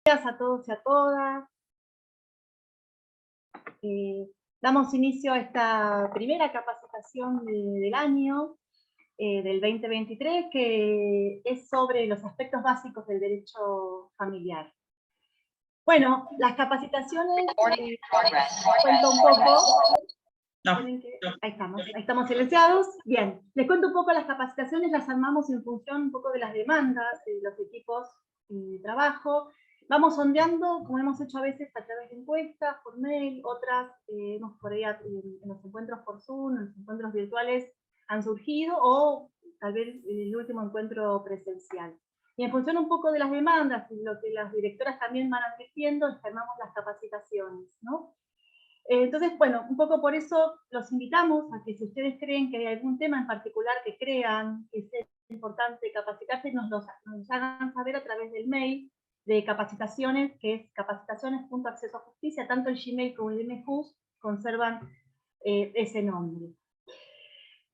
días a todos y a todas. Damos inicio a esta primera capacitación del año, del 2023, que es sobre los aspectos básicos del derecho familiar. Bueno, las capacitaciones, cuento un poco. Ahí estamos silenciados. Bien, les cuento un poco, las capacitaciones las armamos en función un poco de las demandas de los equipos de trabajo. Vamos sondeando, como hemos hecho a veces a través de encuestas, por mail, otras por ahí en los encuentros por Zoom, en los encuentros virtuales han surgido, o tal vez el último encuentro presencial. Y en función un poco de las demandas y lo que las directoras también van advirtiendo, armamos las capacitaciones, ¿no? Entonces, bueno, un poco por eso los invitamos a que si ustedes creen que hay algún tema en particular que crean que es importante capacitarse, nos hagan saber a través del mail de capacitaciones, que es capacitaciones.accesojusticia, tanto el Gmail como el MJUS conservan ese nombre.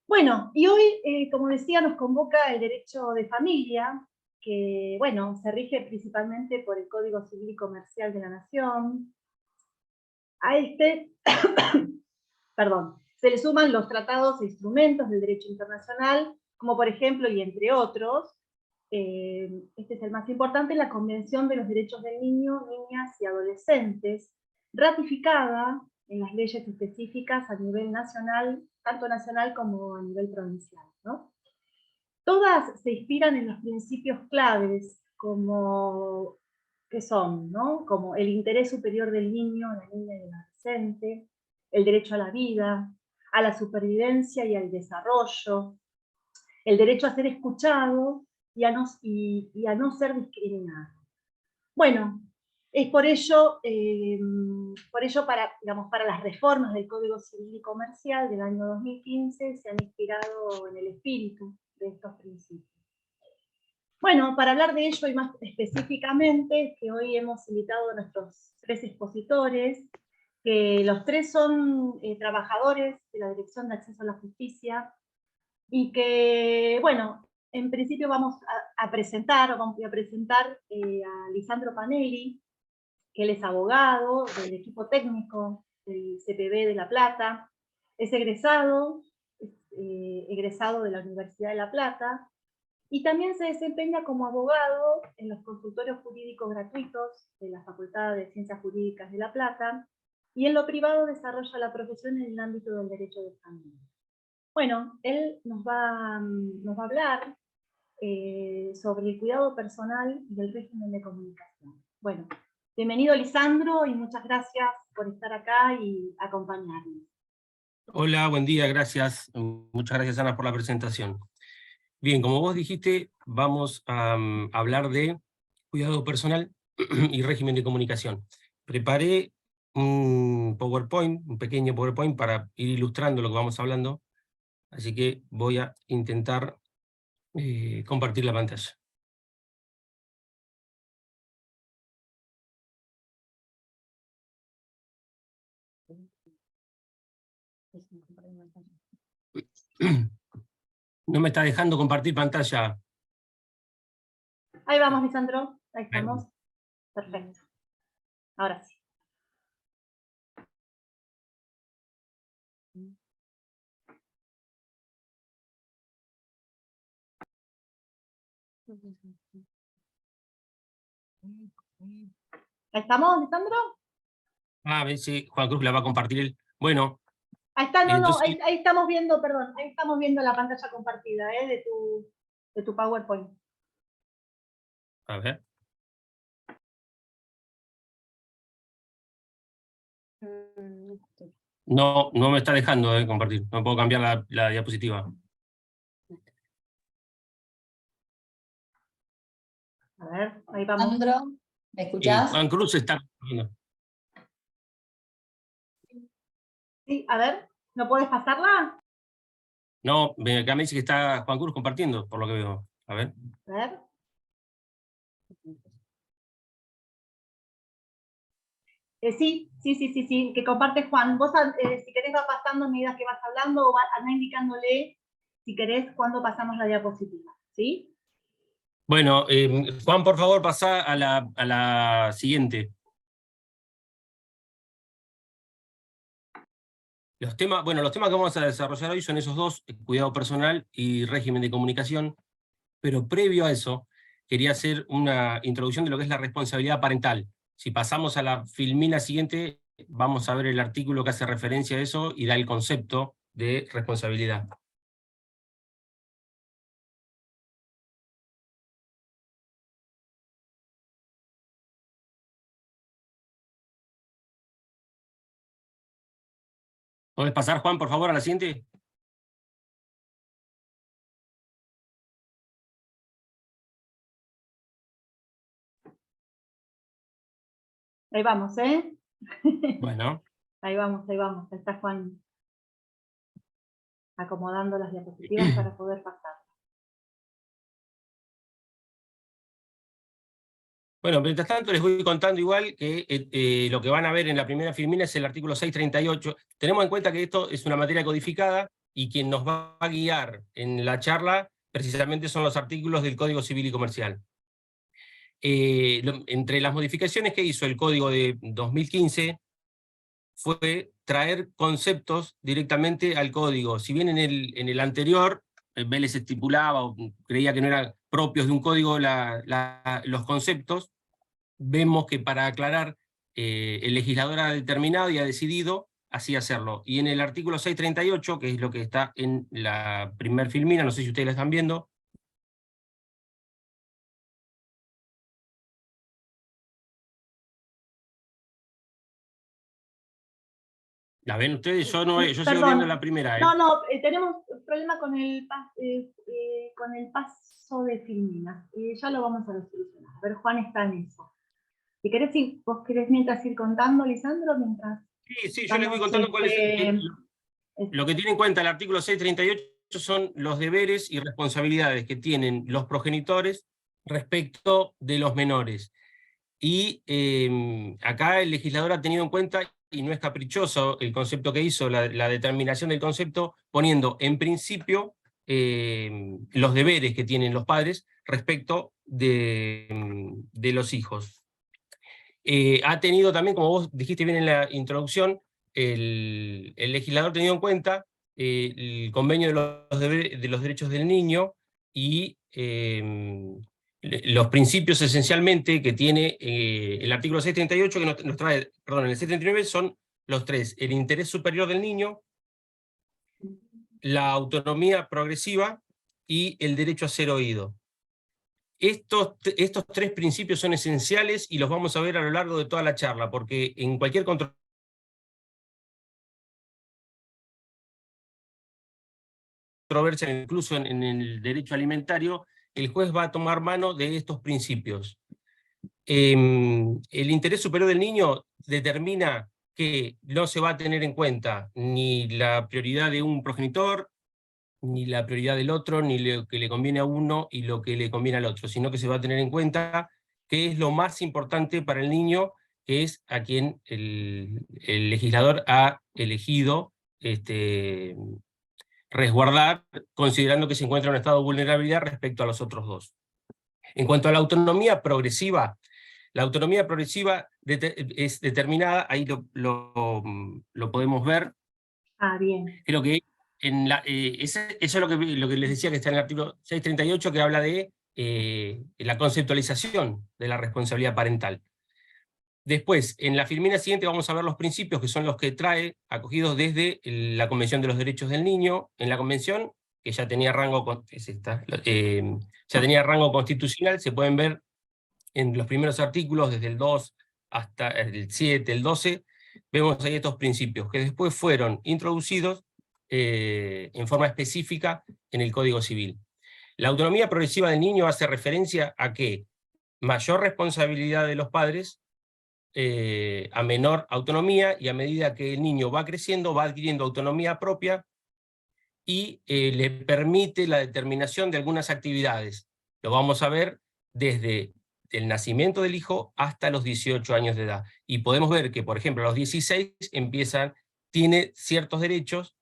Bueno, y hoy, como decía, nos convoca el derecho de familia, que, bueno, se rige principalmente por el Código Civil y Comercial de la Nación. A este, perdón, se le suman los tratados e instrumentos del derecho internacional, como por ejemplo, y entre otros, este es el más importante, la Convención de los Derechos del Niño, Niñas y Adolescentes, ratificada en las leyes específicas a nivel nacional, tanto nacional como a nivel provincial, ¿no? Todas se inspiran en los principios claves, como que son, ¿no? Como el interés superior del niño, la niña y el adolescente, el derecho a la vida, a la supervivencia y al desarrollo, el derecho a ser escuchado y a no ser discriminado. Bueno, es por ello para las reformas del Código Civil y Comercial del año 2015 se han inspirado en el espíritu de estos principios. Bueno, para hablar de ello y más específicamente, que hoy hemos invitado a nuestros 3 expositores, que los 3 son trabajadores de la Dirección de Acceso a la Justicia, y que, bueno, en principio vamos a presentar a Lisandro Panelli, que él es abogado del equipo técnico del CPB de La Plata, es egresado de la Universidad de La Plata, y también se desempeña como abogado en los consultorios jurídicos gratuitos de la Facultad de Ciencias Jurídicas de La Plata, y en lo privado desarrolla la profesión en el ámbito del derecho de familia. Bueno, él nos va a hablar sobre el cuidado personal y el régimen de comunicación. Bueno, bienvenido Lisandro y muchas gracias por estar acá y acompañarnos. Hola, buen día, gracias. Muchas gracias, Ana, por la presentación. Bien, como vos dijiste, vamos a hablar de cuidado personal y régimen de comunicación. Preparé un PowerPoint, un pequeño PowerPoint para ir ilustrando lo que vamos hablando, así que voy a intentar compartir la pantalla. No me está dejando compartir pantalla. Ahí vamos, Lisandro. Ahí estamos. Perfecto. Ahora sí. ¿Ahí estamos, Lisandro? A ver si Juan Cruz la va a compartir él. Bueno. Ahí está, no, entonces, ahí estamos viendo, perdón, ahí estamos viendo la pantalla compartida de tu PowerPoint. A ver. No, no me está dejando compartir. No puedo cambiar la diapositiva. A ver, ahí vamos. Sandro, ¿me escuchás? Juan Cruz está... Sí, a ver, ¿no puedes pasarla? No, acá me dice que está Juan Cruz compartiendo, por lo que veo. A ver. A ver. Sí, que comparte Juan. Vos, si querés, va pasando a medida que vas hablando, o anda indicándole, si querés, cuándo pasamos la diapositiva, ¿sí? Bueno, Juan, por favor, pasá a la siguiente. Los temas que vamos a desarrollar hoy son esos dos, cuidado personal y régimen de comunicación, pero previo a eso, quería hacer una introducción de lo que es la responsabilidad parental. Si pasamos a la filmina siguiente, vamos a ver el artículo que hace referencia a eso y da el concepto de responsabilidad. ¿Podés pasar, Juan, por favor, a la siguiente? Ahí vamos, ¿eh? Bueno. Ahí vamos, ahí vamos. Ahí está Juan acomodando las diapositivas para poder pasar. Bueno, mientras tanto les voy contando igual que lo que van a ver en la primera filmina es el artículo 638. Tenemos en cuenta que esto es una materia codificada y quien nos va a guiar en la charla precisamente son los artículos del Código Civil y Comercial. Entre las modificaciones que hizo el Código de 2015 fue traer conceptos directamente al Código. Si bien en el anterior Vélez estipulaba o creía que no eran propios de un código los conceptos, vemos que para aclarar el legislador ha determinado y ha decidido así hacerlo. Y en el artículo 638, que es lo que está en la primer filmina, no sé si ustedes la están viendo. ¿La ven ustedes? Yo sigo viendo la primera. No, tenemos problema con el paso de filmina. Ya lo vamos a solucionar. A ver, Juan está en eso. Si querés, vos querés mientras ir contando, Lisandro, mientras... Sí, yo les voy contando cuál es lo que tiene en cuenta el artículo 638 son los deberes y responsabilidades que tienen los progenitores respecto de los menores. Y acá el legislador ha tenido en cuenta, y no es caprichoso el concepto que hizo, la determinación del concepto, poniendo en principio los deberes que tienen los padres respecto de los hijos. Ha tenido también, como vos dijiste bien en la introducción, el legislador ha tenido en cuenta el convenio de los derechos del niño y los principios esencialmente que tiene el artículo 638 que nos trae, perdón, en el 639 son los tres: el interés superior del niño, la autonomía progresiva y el derecho a ser oído. Estos tres principios son esenciales y los vamos a ver a lo largo de toda la charla, porque en cualquier controversia, incluso en el derecho alimentario, el juez va a tomar mano de estos principios. El interés superior del niño determina que no se va a tener en cuenta ni la prioridad de un progenitor, ni la prioridad del otro, ni lo que le conviene a uno y lo que le conviene al otro, sino que se va a tener en cuenta qué es lo más importante para el niño, que es a quien el legislador ha elegido resguardar, considerando que se encuentra en un estado de vulnerabilidad respecto a los otros dos. En cuanto a la autonomía progresiva es determinada, ahí lo podemos ver. Bien. Creo que eso es lo que les decía que está en el artículo 638, que habla de la conceptualización de la responsabilidad parental. Después, en la filmina siguiente vamos a ver los principios que son los que trae, acogidos desde la Convención de los Derechos del Niño. En la Convención, que ya tenía rango, ya tenía rango constitucional, se pueden ver en los primeros artículos, desde el 2 hasta el 7, el 12, vemos ahí estos principios, que después fueron introducidos en forma específica en el Código Civil. La autonomía progresiva del niño hace referencia a que mayor responsabilidad de los padres, a menor autonomía, y a medida que el niño va creciendo, va adquiriendo autonomía propia y le permite la determinación de algunas actividades. Lo vamos a ver desde el nacimiento del hijo hasta los 18 años de edad. Y podemos ver que, por ejemplo, a los 16 tiene ciertos derechos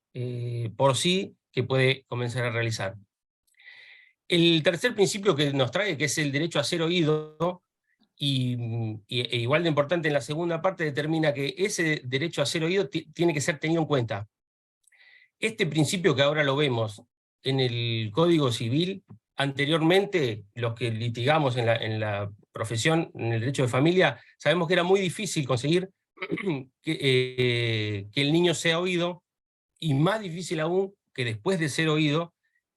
por sí que puede comenzar a realizar. El tercer principio que nos trae, que es el derecho a ser oído, e igual de importante en la segunda parte, determina que ese derecho a ser oído tiene que ser tenido en cuenta. Este principio que ahora lo vemos en el Código Civil, anteriormente los que litigamos en la profesión, en el derecho de familia, sabemos que era muy difícil conseguir que el niño sea oído, y más difícil aún que después de ser oído,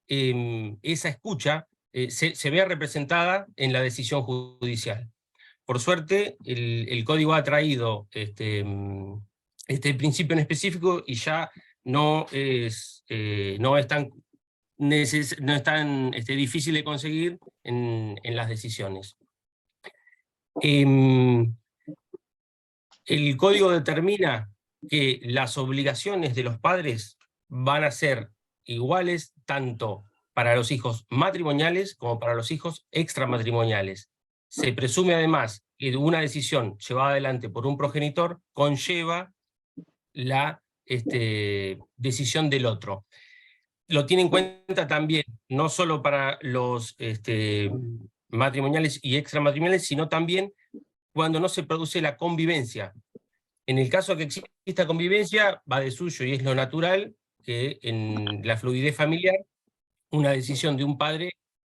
esa escucha se vea representada en la decisión judicial. Por suerte, el código ha traído este principio en específico y ya no es tan, difícil de conseguir en las decisiones. El código determina que las obligaciones de los padres van a ser iguales tanto para los hijos matrimoniales como para los hijos extramatrimoniales. Se presume además que una decisión llevada adelante por un progenitor conlleva la decisión del otro. Lo tiene en cuenta también, no solo para los matrimoniales y extramatrimoniales, sino también cuando no se produce la convivencia. En el caso que exista convivencia, va de suyo y es lo natural que en la fluidez familiar una decisión de un padre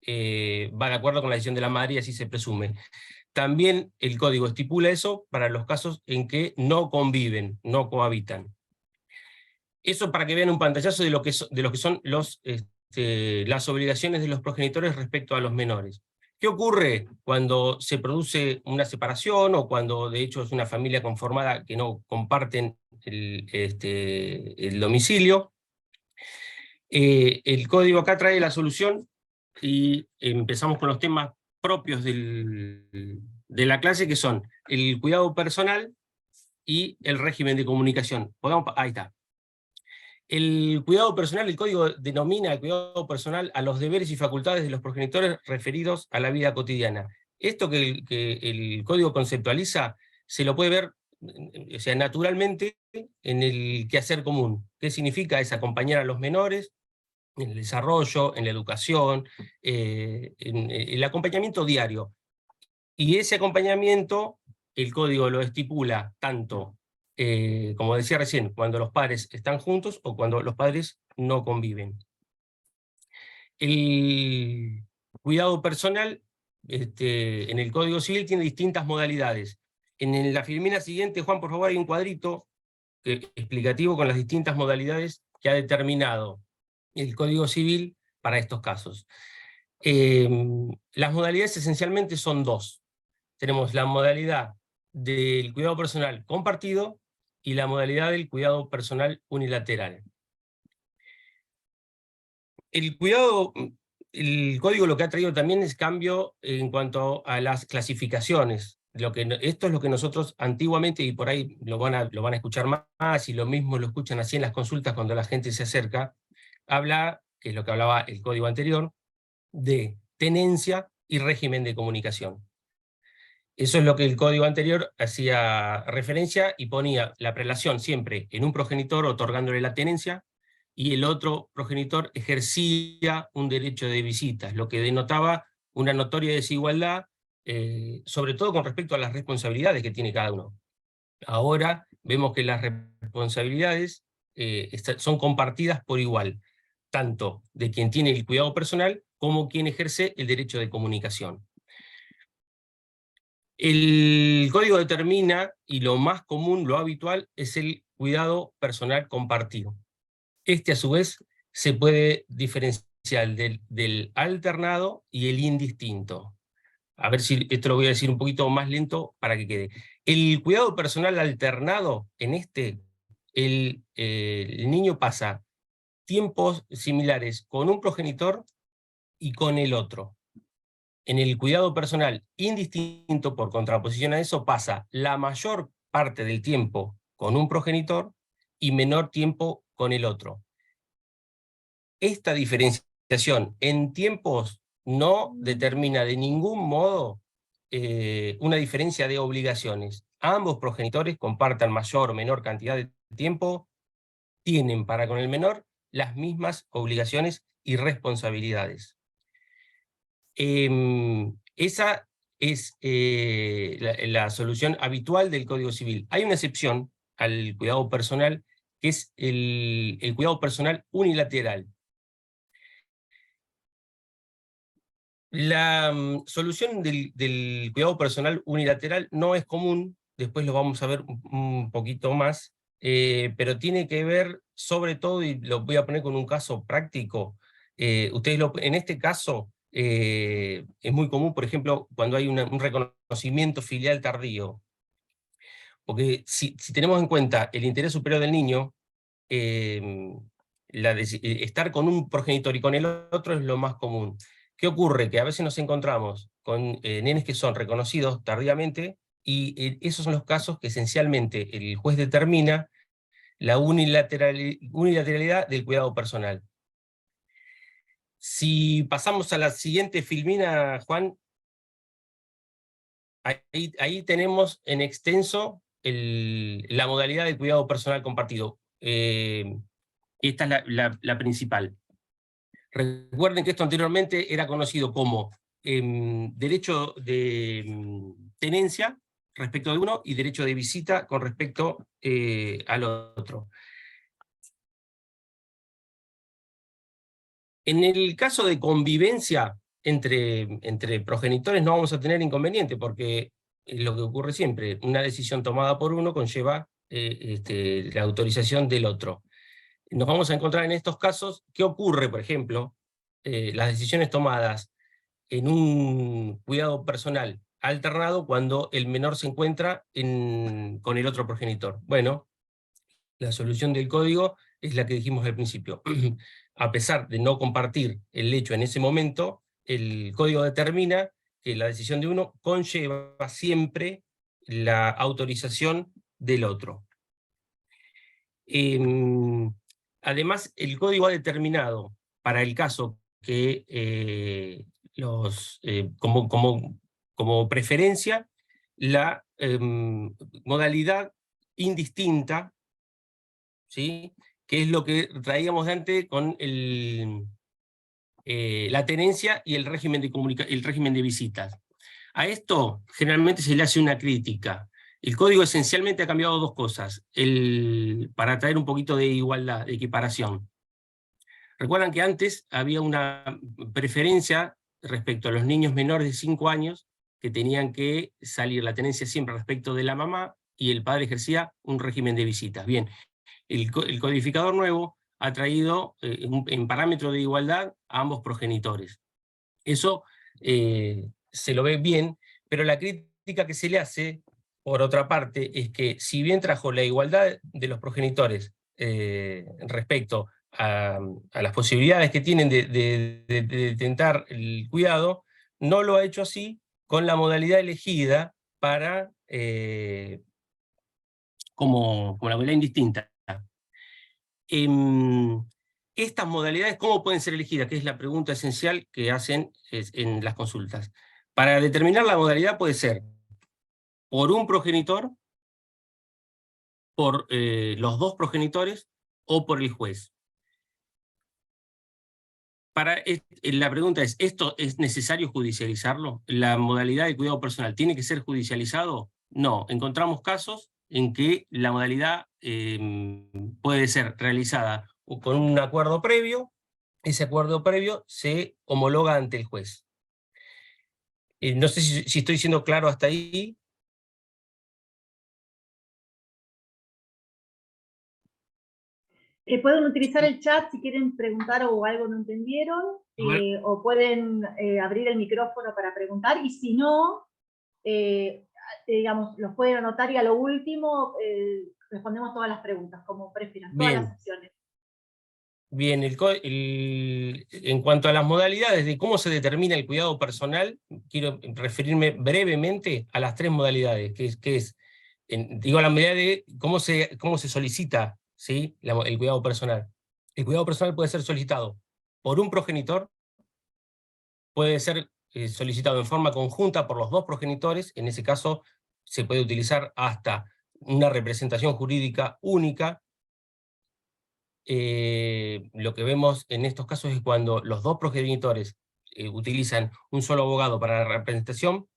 va de acuerdo con la decisión de la madre y así se presume. También el código estipula eso para los casos en que no conviven, no cohabitan. Eso para que vean un pantallazo de lo que son las obligaciones de los progenitores respecto a los menores. ¿Qué ocurre cuando se produce una separación o cuando de hecho es una familia conformada que no comparten el domicilio? El código acá trae la solución y empezamos con los temas propios de la clase, que son el cuidado personal y el régimen de comunicación. Ahí está. El cuidado personal, el código denomina el cuidado personal a los deberes y facultades de los progenitores referidos a la vida cotidiana. Esto que el código conceptualiza se lo puede ver, o sea, naturalmente en el quehacer común. ¿Qué significa? Es acompañar a los menores en el desarrollo, en la educación, en el acompañamiento diario. Y ese acompañamiento, el código lo estipula tanto, como decía recién, cuando los padres están juntos o cuando los padres no conviven. El cuidado personal en el Código Civil tiene distintas modalidades. En la filmina siguiente, Juan, por favor, hay un cuadrito explicativo con las distintas modalidades que ha determinado el Código Civil para estos casos. Las modalidades esencialmente son dos. Tenemos la modalidad del cuidado personal compartido y la modalidad del cuidado personal unilateral. El código lo que ha traído también es cambio en cuanto a las clasificaciones. Esto es lo que nosotros antiguamente, y por ahí lo van a escuchar más, y lo mismo lo escuchan así en las consultas cuando la gente se acerca, habla, que es lo que hablaba el código anterior, de tenencia y régimen de comunicación. Eso es lo que el código anterior hacía referencia y ponía la prelación siempre en un progenitor otorgándole la tenencia, y el otro progenitor ejercía un derecho de visitas, lo que denotaba una notoria desigualdad, sobre todo con respecto a las responsabilidades que tiene cada uno. Ahora vemos que las responsabilidades son compartidas por igual, tanto de quien tiene el cuidado personal como quien ejerce el derecho de comunicación. El código determina, y lo más común, lo habitual, es el cuidado personal compartido. A su vez, se puede diferenciar del alternado y el indistinto. A ver si esto lo voy a decir un poquito más lento para que quede. El cuidado personal alternado, el niño pasa tiempos similares con un progenitor y con el otro. En el cuidado personal indistinto, por contraposición a eso, pasa la mayor parte del tiempo con un progenitor y menor tiempo con el otro. Esta diferenciación en tiempos no determina de ningún modo una diferencia de obligaciones. Ambos progenitores compartan mayor o menor cantidad de tiempo, tienen para con el menor las mismas obligaciones y responsabilidades. Esa es la solución habitual del Código Civil. Hay una excepción al cuidado personal, que es el cuidado personal unilateral. La solución del cuidado personal unilateral no es común, después lo vamos a ver un poquito más, pero tiene que ver sobre todo, y lo voy a poner con un caso práctico, en este caso es muy común, por ejemplo, cuando hay un reconocimiento filial tardío, porque si tenemos en cuenta el interés superior del niño, estar con un progenitor y con el otro es lo más común. ¿Qué ocurre? Que a veces nos encontramos con nenes que son reconocidos tardíamente y esos son los casos que esencialmente el juez determina la unilateralidad del cuidado personal. Si pasamos a la siguiente filmina, Juan, ahí tenemos en extenso la modalidad de cuidado personal compartido. Esta es la principal. Recuerden que esto anteriormente era conocido como derecho de tenencia respecto de uno y derecho de visita con respecto al otro. En el caso de convivencia entre progenitores no vamos a tener inconveniente, porque lo que ocurre siempre, una decisión tomada por uno conlleva la autorización del otro. Nos vamos a encontrar en estos casos, ¿qué ocurre, por ejemplo? Las decisiones tomadas en un cuidado personal alternado cuando el menor se encuentra con el otro progenitor. Bueno, la solución del código es la que dijimos al principio. A pesar de no compartir el hecho en ese momento, el código determina que la decisión de uno conlleva siempre la autorización del otro. Además, el código ha determinado, para el caso que como preferencia, la modalidad indistinta, ¿sí? Que es lo que traíamos de antes con la tenencia y el régimen de visitas. A esto generalmente se le hace una crítica. El código esencialmente ha cambiado dos cosas, para traer un poquito de igualdad, de equiparación. Recuerdan que antes había una preferencia respecto a los niños menores de 5 años, que tenían que salir la tenencia siempre respecto de la mamá, y el padre ejercía un régimen de visitas. Bien, el codificador nuevo ha traído en parámetro de igualdad a ambos progenitores. Eso se lo ve bien, pero la crítica que se le hace, por otra parte, es que si bien trajo la igualdad de los progenitores respecto a las posibilidades que tienen de tentar el cuidado, no lo ha hecho así con la modalidad elegida como la modalidad indistinta. Estas modalidades, ¿cómo pueden ser elegidas? Que es la pregunta esencial que hacen en las consultas. Para determinar la modalidad puede ser por un progenitor, por los dos progenitores o por el juez. La pregunta es, ¿esto es necesario judicializarlo? ¿La modalidad de cuidado personal tiene que ser judicializado? No, encontramos casos en que la modalidad puede ser realizada con un acuerdo previo. Ese acuerdo previo se homologa ante el juez. No sé si estoy siendo claro hasta ahí. Pueden utilizar el chat si quieren preguntar o algo no entendieron, o pueden abrir el micrófono para preguntar, y si no, digamos, los pueden anotar y a lo último respondemos todas las preguntas, como prefieran, todas las opciones. Bien, en cuanto a las modalidades de cómo se determina el cuidado personal, quiero referirme brevemente a las tres modalidades, que es la medida de cómo se solicita, ¿sí? El cuidado personal. El cuidado personal puede ser solicitado por un progenitor, puede ser solicitado en forma conjunta por los dos progenitores, en ese caso se puede utilizar hasta una representación jurídica única. Lo que vemos en estos casos es cuando los dos progenitores utilizan un solo abogado para la representación,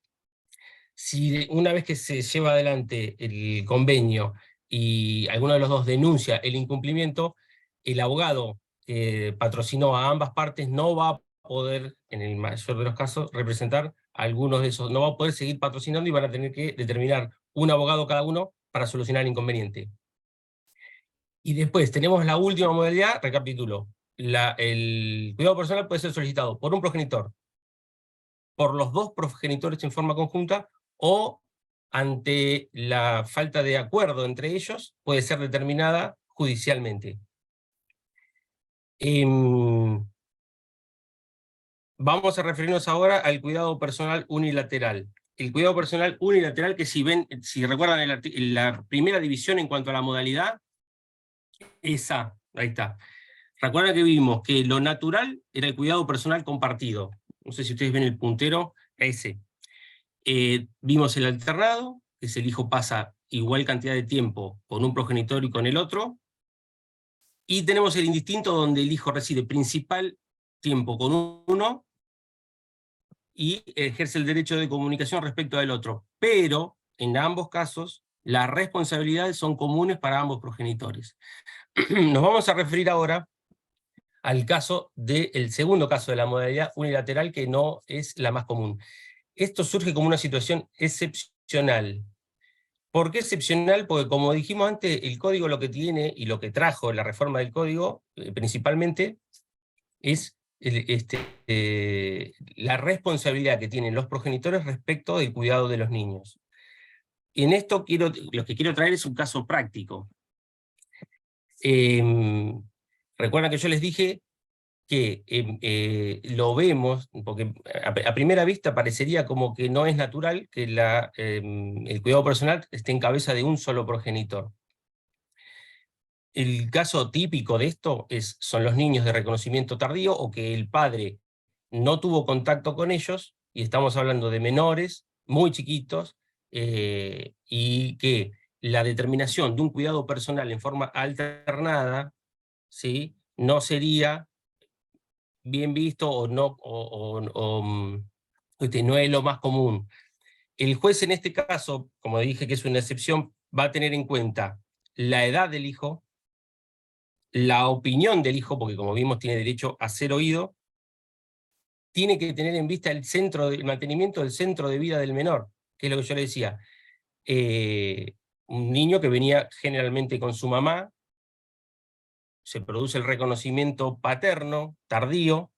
si una vez que se lleva adelante el convenio y alguno de los dos denuncia el incumplimiento, el abogado que patrocinó a ambas partes no va a poder, en el mayor de los casos, representar a algunos de esos, no va a poder seguir patrocinando y van a tener que determinar un abogado cada uno para solucionar el inconveniente. Y después tenemos la última modalidad, recapitulo. El cuidado personal puede ser solicitado por un progenitor, por los dos progenitores en forma conjunta, o ante la falta de acuerdo entre ellos, puede ser determinada judicialmente. Vamos a referirnos ahora al cuidado personal unilateral. El cuidado personal unilateral, que si recuerdan la primera división en cuanto a la modalidad, esa, ahí está. Recuerden que vimos que lo natural era el cuidado personal compartido. No sé si ustedes ven el puntero, ese. Vimos el alternado, que es el hijo pasa igual cantidad de tiempo con un progenitor y con el otro. Y tenemos el indistinto, donde el hijo reside principal tiempo con uno y ejerce el derecho de comunicación respecto del otro. Pero, en ambos casos, las responsabilidades son comunes para ambos progenitores. Nos vamos a referir ahora al segundo caso de la modalidad unilateral, que no es la más común. Esto surge como una situación excepcional. ¿Por qué excepcional? Porque, como dijimos antes, el código lo que tiene y lo que trajo la reforma del código, principalmente, es la responsabilidad que tienen los progenitores respecto del cuidado de los niños. Y en esto lo que quiero traer es un caso práctico. Recuerdan que yo les dije que lo vemos, porque a primera vista parecería como que no es natural que el cuidado personal esté en cabeza de un solo progenitor. El caso típico de esto son los niños de reconocimiento tardío, o que el padre no tuvo contacto con ellos, y estamos hablando de menores muy chiquitos, y que la determinación de un cuidado personal en forma alternada, ¿sí?, no sería bien visto o no, no es lo más común. El juez en este caso, como dije que es una excepción, va a tener en cuenta la edad del hijo, la opinión del hijo, porque como vimos tiene derecho a ser oído, tiene que tener en vista el mantenimiento del centro de vida del menor, que es lo que yo le decía. Un niño que venía generalmente con su mamá, se produce el reconocimiento paterno, tardío,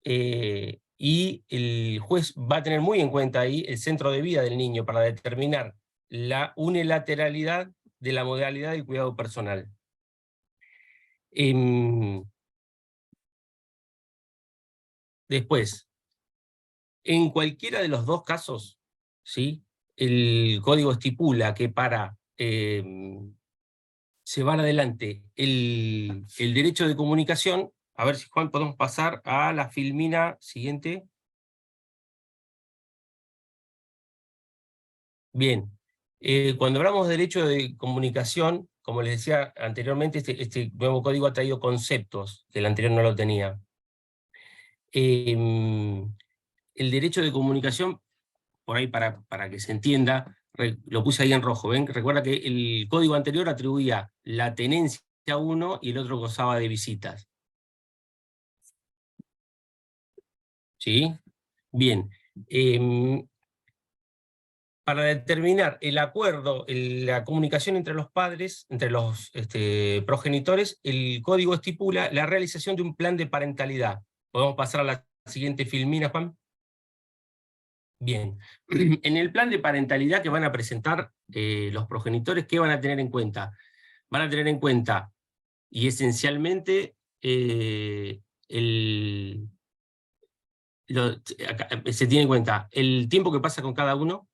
y el juez va a tener muy en cuenta ahí el centro de vida del niño para determinar la unilateralidad de la modalidad del cuidado personal. Después, en cualquiera de los dos casos, ¿sí?, el código estipula que para llevar adelante el derecho de comunicación, a ver si, Juan, podemos pasar a la filmina siguiente. Bien, cuando hablamos de derecho de comunicación, como les decía anteriormente, este nuevo código ha traído conceptos que el anterior no lo tenía. El derecho de comunicación, por ahí para que se entienda, lo puse ahí en rojo, ¿ven? Recuerda que el código anterior atribuía la tenencia a uno y el otro gozaba de visitas. ¿Sí? Bien. Para determinar el acuerdo, la comunicación entre los padres, entre los progenitores, el código estipula la realización de un plan de parentalidad. ¿Podemos pasar a la siguiente filmina, Juan? Bien. En el plan de parentalidad que van a presentar los progenitores, ¿qué van a tener en cuenta? Van a tener en cuenta, y esencialmente, se tiene en cuenta el tiempo que pasa con cada uno,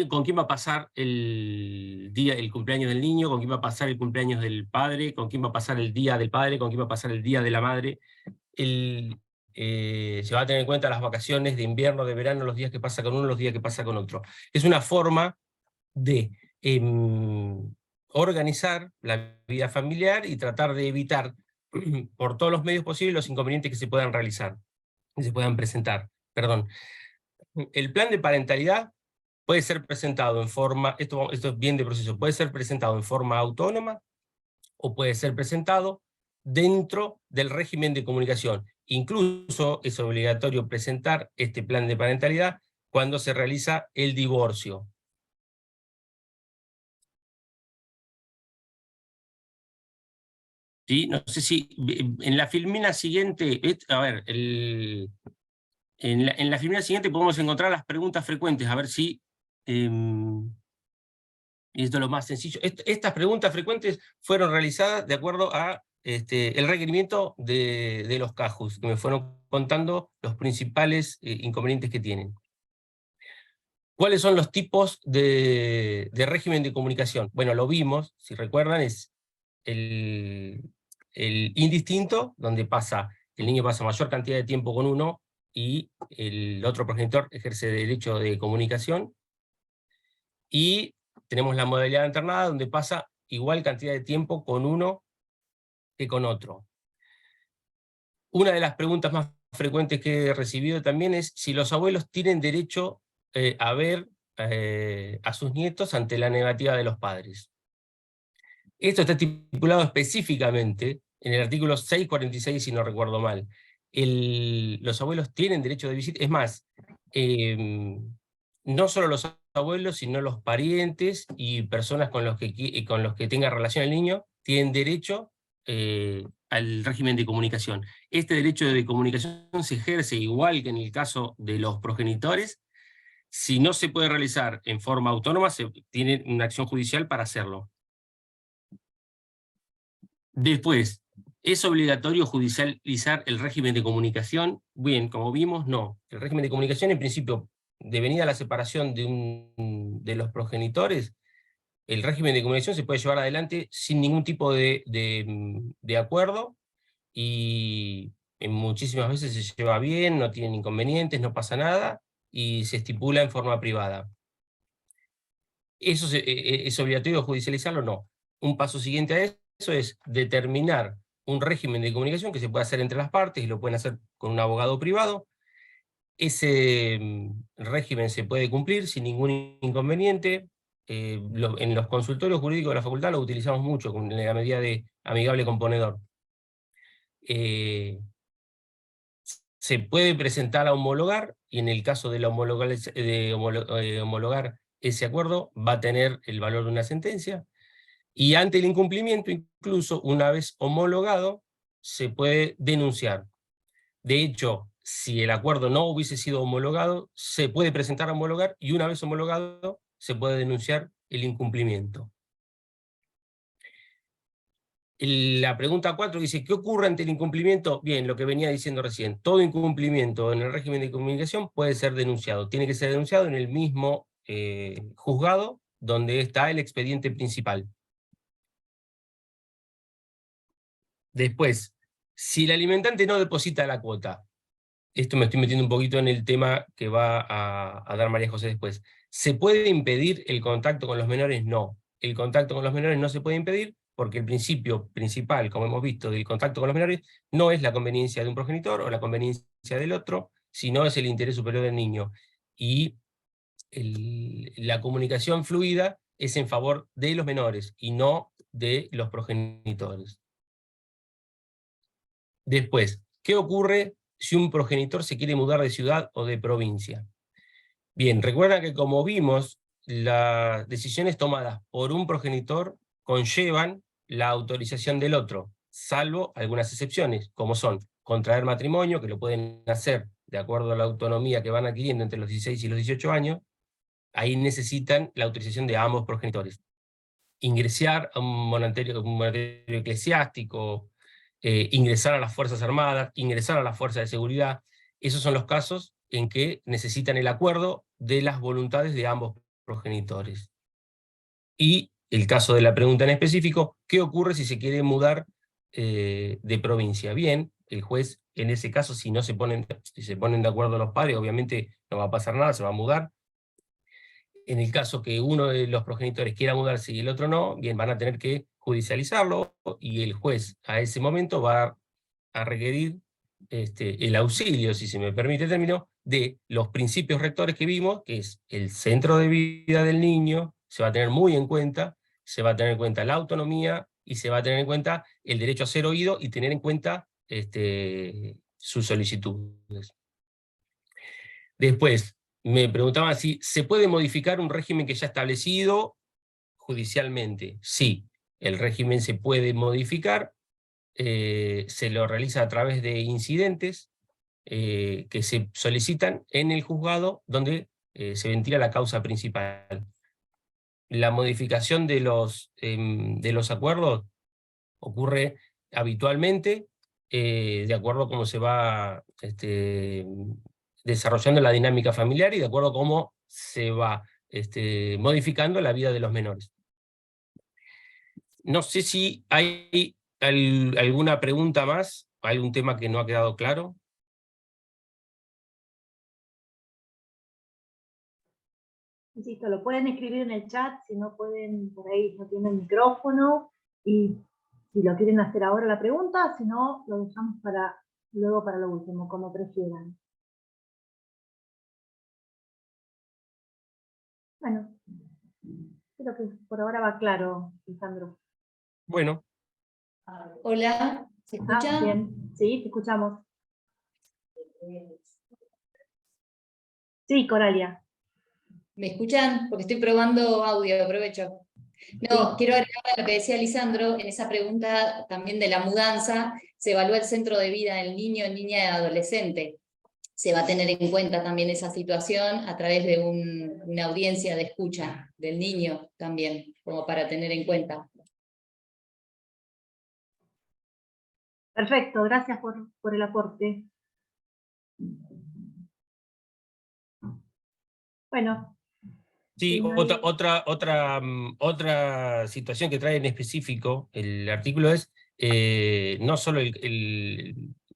con quién va a pasar el cumpleaños del niño, con quién va a pasar el cumpleaños del padre, con quién va a pasar el día del padre, con quién va a pasar el día de la madre. Se va a tener en cuenta las vacaciones de invierno, de verano, los días que pasa con uno, los días que pasa con otro. Es una forma de organizar la vida familiar y tratar de evitar por todos los medios posibles los inconvenientes que se puedan realizar. se puedan presentar. Perdón. El plan de parentalidad puede ser presentado en forma, esto es bien de proceso, puede ser presentado en forma autónoma o puede ser presentado dentro del régimen de comunicación. Incluso es obligatorio presentar este plan de parentalidad cuando se realiza el divorcio. ¿Sí? No sé si en la filmina siguiente, a ver, en la filmina siguiente podemos encontrar las preguntas frecuentes, a ver si esto es lo más sencillo. Estas preguntas frecuentes fueron realizadas de acuerdo a el requerimiento de los CAJUS, que me fueron contando los principales inconvenientes que tienen. ¿Cuáles son los tipos de régimen de comunicación? Bueno, lo vimos, si recuerdan, es el indistinto, donde el niño pasa mayor cantidad de tiempo con uno y el otro progenitor ejerce derecho de comunicación. Y tenemos la modalidad alternada, donde pasa igual cantidad de tiempo con uno que con otro. Una de las preguntas más frecuentes que he recibido también es si los abuelos tienen derecho a ver a sus nietos ante la negativa de los padres. Esto está estipulado específicamente en el artículo 646, si no recuerdo mal. Los abuelos tienen derecho de visita, es más, no solo los abuelos, sino los parientes y personas con los que tenga relación el niño, tienen derecho al régimen de comunicación. Este derecho de comunicación se ejerce igual que en el caso de los progenitores. Si no se puede realizar en forma autónoma, se tiene una acción judicial para hacerlo. Después, ¿es obligatorio judicializar el régimen de comunicación? Bien, como vimos, no. El régimen de comunicación, en principio, devenida la separación de los progenitores, el régimen de comunicación se puede llevar adelante sin ningún tipo de acuerdo, y muchísimas veces se lleva bien, no tienen inconvenientes, no pasa nada, y se estipula en forma privada. ¿Eso es obligatorio judicializarlo? No. Un paso siguiente a eso es determinar un régimen de comunicación que se puede hacer entre las partes, y lo pueden hacer con un abogado privado. Ese régimen se puede cumplir sin ningún inconveniente. En los consultorios jurídicos de la facultad lo utilizamos mucho con la medida de amigable componedor. Se puede presentar a homologar, y en el caso de homologar ese acuerdo va a tener el valor de una sentencia, y ante el incumplimiento, incluso una vez homologado, se puede denunciar. De hecho, si el acuerdo no hubiese sido homologado, se puede presentar a homologar, y una vez homologado, se puede denunciar el incumplimiento. La pregunta 4 dice, ¿qué ocurre ante el incumplimiento? Bien, lo que venía diciendo recién, todo incumplimiento en el régimen de comunicación puede ser denunciado. Tiene que ser denunciado en el mismo juzgado donde está el expediente principal. Después, si el alimentante no deposita la cuota, esto me estoy metiendo un poquito en el tema que va a dar María José después, ¿se puede impedir el contacto con los menores? No. El contacto con los menores no se puede impedir, porque el principio principal, como hemos visto, del contacto con los menores no es la conveniencia de un progenitor o la conveniencia del otro, sino es el interés superior del niño. Y la comunicación fluida es en favor de los menores y no de los progenitores. Después, ¿qué ocurre si un progenitor se quiere mudar de ciudad o de provincia? Bien, recuerda que, como vimos, las decisiones tomadas por un progenitor conllevan la autorización del otro, salvo algunas excepciones, como son contraer matrimonio, que lo pueden hacer de acuerdo a la autonomía que van adquiriendo entre los 16 y los 18 años. Ahí necesitan la autorización de ambos progenitores. Ingresar a un monasterio eclesiástico, ingresar a las Fuerzas Armadas, ingresar a las Fuerzas de Seguridad, esos son los casos en que necesitan el acuerdo de las voluntades de ambos progenitores. Y el caso de la pregunta en específico, ¿qué ocurre si se quiere mudar de provincia? Bien, el juez, en ese caso, si se ponen de acuerdo los padres, obviamente no va a pasar nada, se va a mudar. En el caso que uno de los progenitores quiera mudarse y el otro no, bien, van a tener que judicializarlo, y el juez a ese momento va a requerir el auxilio, si se me permite el término, de los principios rectores que vimos, que es el centro de vida del niño, se va a tener muy en cuenta, se va a tener en cuenta la autonomía y se va a tener en cuenta el derecho a ser oído y tener en cuenta sus solicitudes. Después, me preguntaba si se puede modificar un régimen que ya establecido judicialmente. Sí, el régimen se puede modificar, se lo realiza a través de incidentes que se solicitan en el juzgado donde se ventila la causa principal. La modificación de los acuerdos ocurre habitualmente de acuerdo a cómo se va desarrollando la dinámica familiar y de acuerdo a cómo se va modificando la vida de los menores. No sé si hay alguna pregunta más, hay un tema que no ha quedado claro. Insisto, lo pueden escribir en el chat, si no pueden, por ahí no tienen micrófono, y si lo quieren hacer ahora la pregunta, si no, lo dejamos luego para lo último, como prefieran. Bueno, creo que por ahora va claro, Lisandro. Bueno. Hola, ¿se escucha? Bien, sí, te escuchamos. Sí, Coralia. ¿Me escuchan? Porque estoy probando audio, aprovecho. No, quiero agregar a lo que decía Lisandro, en esa pregunta también de la mudanza, se evalúa el centro de vida del niño, niña y adolescente. Se va a tener en cuenta también esa situación a través de una audiencia de escucha del niño también, como para tener en cuenta. Perfecto, gracias por el aporte. Bueno. Sí, otra situación que trae en específico el artículo es no solo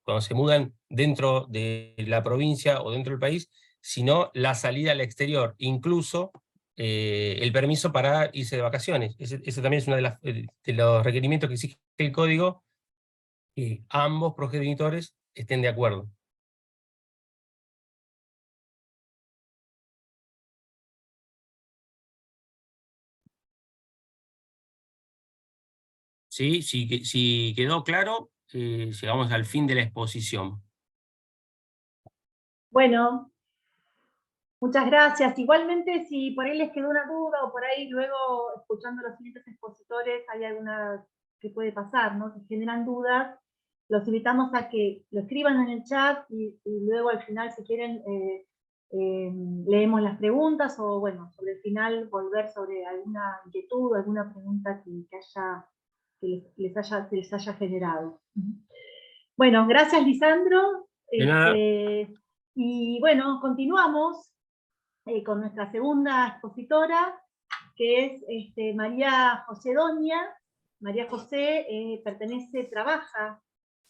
cuando se mudan dentro de la provincia o dentro del país, sino la salida al exterior, incluso el permiso para irse de vacaciones. Ese también es uno de los requerimientos que exige el código, que ambos progenitores estén de acuerdo. ¿Sí? Si quedó claro, llegamos al fin de la exposición. Bueno, muchas gracias. Igualmente, si por ahí les quedó una duda o por ahí luego, escuchando a los siguientes expositores, hay alguna que puede pasar, ¿no? Si generan dudas, los invitamos a que lo escriban en el chat y luego al final, si quieren, leemos las preguntas o, bueno, sobre el final volver sobre alguna inquietud o alguna pregunta que les haya generado. Bueno, gracias, Lisandro. De nada. Y bueno, continuamos con nuestra segunda expositora, que es María José Doña. María José trabaja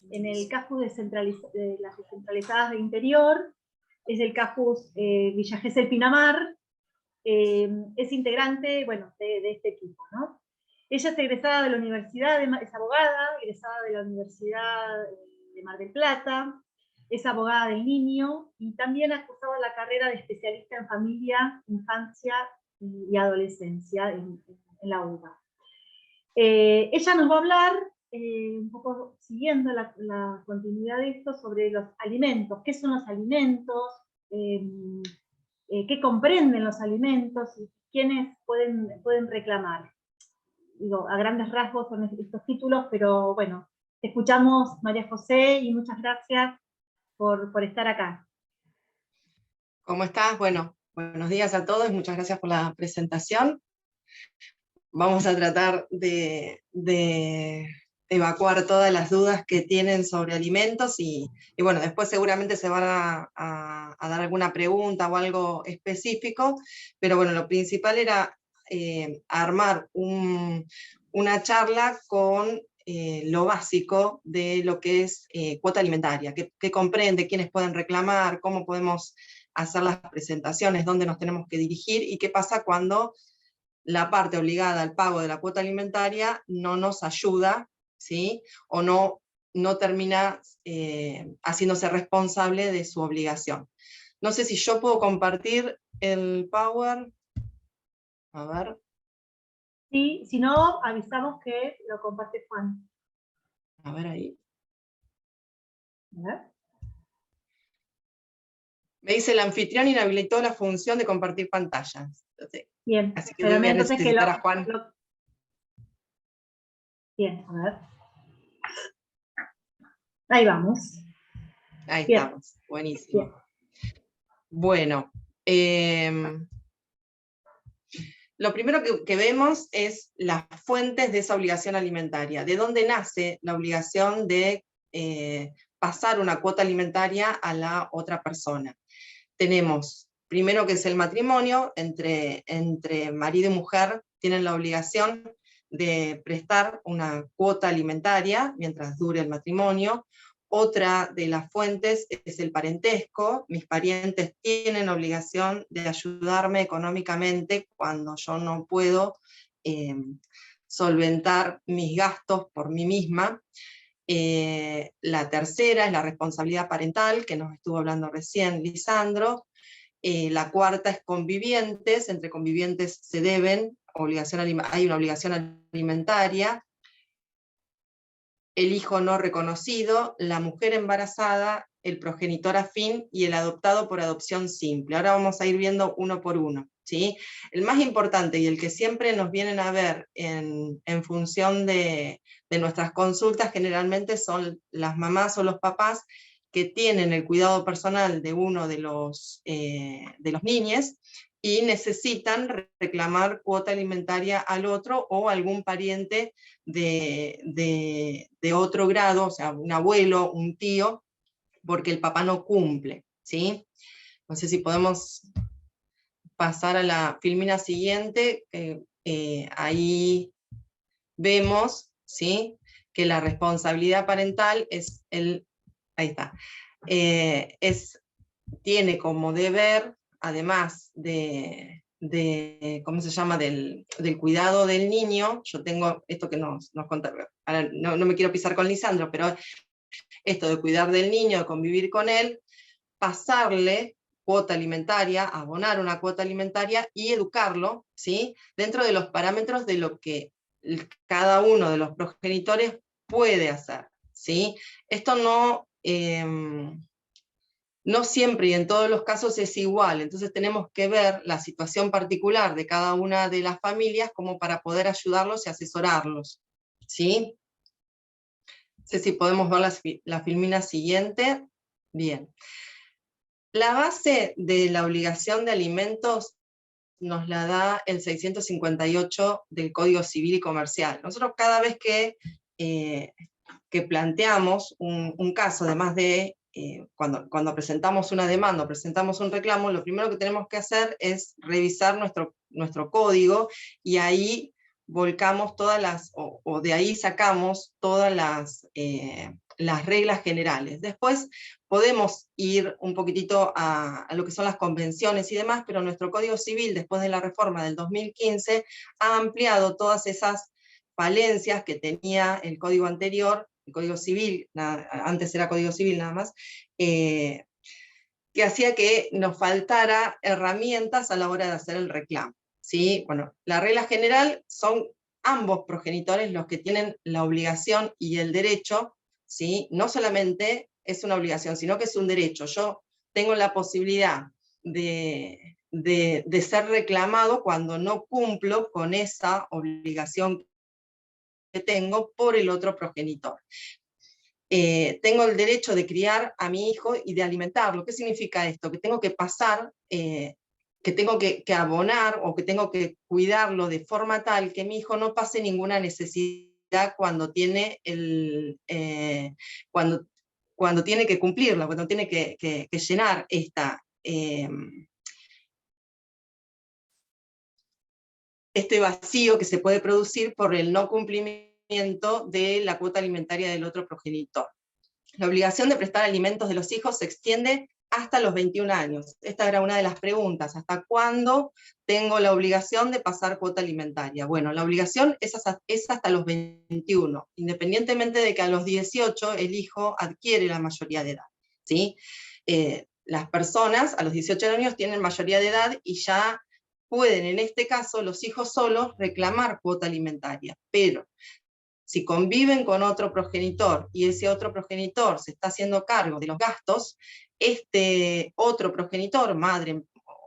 en el campus de las descentralizadas de Interior, es el campus Villa Gesell Pinamar, es integrante, bueno, de este equipo, ¿no? Ella es egresada de la universidad, es abogada, egresada de la Universidad de Mar del Plata, es abogada del niño y también ha cursado la carrera de especialista en familia, infancia y adolescencia en la UBA. Ella nos va a hablar, un poco siguiendo la continuidad de esto, sobre los alimentos. ¿Qué son los alimentos? ¿Qué comprenden los alimentos? Y quiénes pueden reclamar. Digo, a grandes rasgos son estos títulos, pero bueno, te escuchamos, María José, y muchas gracias por estar acá. ¿Cómo estás? Bueno, buenos días a todos, muchas gracias por la presentación. Vamos a tratar de evacuar todas las dudas que tienen sobre alimentos y bueno, después seguramente se van a dar alguna pregunta o algo específico, pero bueno, lo principal era armar una charla con lo básico de lo que es cuota alimentaria, qué comprende, quiénes pueden reclamar, cómo podemos hacer las presentaciones, dónde nos tenemos que dirigir y qué pasa cuando la parte obligada al pago de la cuota alimentaria no nos ayuda, ¿sí? O no no termina haciéndose responsable de su obligación. No sé si yo puedo compartir el Power. A ver. Sí, si no, avisamos que lo comparte Juan. A ver ahí. A ver. Me dice, el anfitrión inhabilitó la función de compartir pantallas. Entonces, Bien, así que voy a entonces que necesitar a Juan. Bien, a ver. Ahí vamos. Ahí Bien. estamos, buenísimo. Bien. Bueno, lo primero que vemos es las fuentes de esa obligación alimentaria. ¿De dónde nace la obligación de pasar una cuota alimentaria a la otra persona? Tenemos, primero que es el matrimonio, entre marido y mujer tienen la obligación de prestar una cuota alimentaria mientras dure el matrimonio. Otra de las fuentes es el parentesco. Mis parientes tienen obligación de ayudarme económicamente cuando yo no puedo solventar mis gastos por mí misma. La tercera es la responsabilidad parental, que nos estuvo hablando recién Lisandro. La cuarta es convivientes, entre convivientes se deben, hay una obligación alimentaria. El hijo no reconocido, la mujer embarazada, el progenitor afín y el adoptado por adopción simple. Ahora vamos a ir viendo uno por uno, ¿sí? El más importante y el que siempre nos vienen a ver en función de nuestras consultas generalmente son las mamás o los papás que tienen el cuidado personal de uno de los niños y necesitan reclamar cuota alimentaria al otro o algún pariente de otro grado, o sea, un abuelo, un tío, porque el papá no cumple, ¿sí? No sé si podemos pasar a la filmina siguiente, ahí vemos, ¿sí?, que la responsabilidad parental es ahí está, tiene como deber, además ¿cómo se llama?, del cuidado del niño. Yo tengo esto que nos contaron, no me quiero pisar con Lisandro, pero esto de cuidar del niño, de convivir con él, pasarle cuota alimentaria, abonar una cuota alimentaria y educarlo, ¿sí?, dentro de los parámetros de lo que cada uno de los progenitores puede hacer, ¿sí? Esto no siempre y en todos los casos es igual, entonces tenemos que ver la situación particular de cada una de las familias como para poder ayudarlos y asesorarlos, ¿sí? No sé si podemos ver la filmina siguiente. Bien. La base de la obligación de alimentos nos la da el 658 del Código Civil y Comercial. Nosotros cada vez que planteamos un caso, además de cuando presentamos una demanda o presentamos un reclamo, lo primero que tenemos que hacer es revisar nuestro código, y ahí volcamos o de ahí sacamos todas las reglas generales. Después podemos ir un poquitito a lo que son las convenciones y demás, pero nuestro Código Civil, después de la reforma del 2015, ha ampliado todas esas falencias que tenía el código anterior, el Código Civil, antes era Código Civil nada más, que hacía que nos faltara herramientas a la hora de hacer el reclamo, ¿sí? Bueno, la regla general son ambos progenitores los que tienen la obligación y el derecho, ¿sí? No solamente es una obligación, sino que es un derecho. Yo tengo la posibilidad de ser reclamado cuando no cumplo con esa obligación que tengo por el otro progenitor. Tengo el derecho de criar a mi hijo y de alimentarlo. ¿Qué significa esto? Que tengo que pasar, que tengo que abonar o que tengo que cuidarlo de forma tal que mi hijo no pase ninguna necesidad cuando tiene cuando tiene que cumplirla, cuando tiene que llenar este vacío que se puede producir por el no cumplimiento de la cuota alimentaria del otro progenitor. La obligación de prestar alimentos de los hijos se extiende hasta los 21 años. Esta era una de las preguntas, ¿hasta cuándo tengo la obligación de pasar cuota alimentaria? Bueno, la obligación es hasta los 21, independientemente de que a los 18 el hijo adquiere la mayoría de edad, ¿sí? Las personas a los 18 años tienen mayoría de edad y ya pueden, en este caso, los hijos solos reclamar cuota alimentaria, pero si conviven con otro progenitor y ese otro progenitor se está haciendo cargo de los gastos, este otro progenitor, madre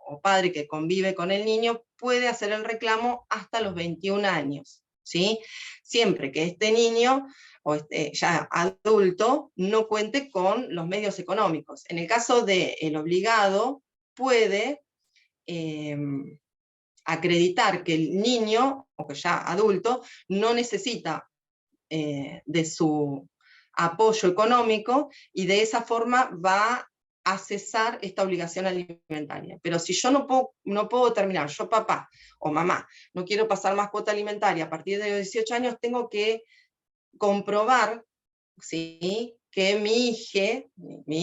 o padre que convive con el niño, puede hacer el reclamo hasta los 21 años, ¿sí? Siempre que este niño, o ya adulto, no cuente con los medios económicos. En el caso del obligado, puede acreditar que el niño, o que ya adulto, no necesita de su apoyo económico, y de esa forma va a cesar esta obligación alimentaria. Pero si yo no puedo terminar, yo papá o mamá, no quiero pasar más cuota alimentaria a partir de los 18 años, tengo que comprobar, ¿sí?, que mi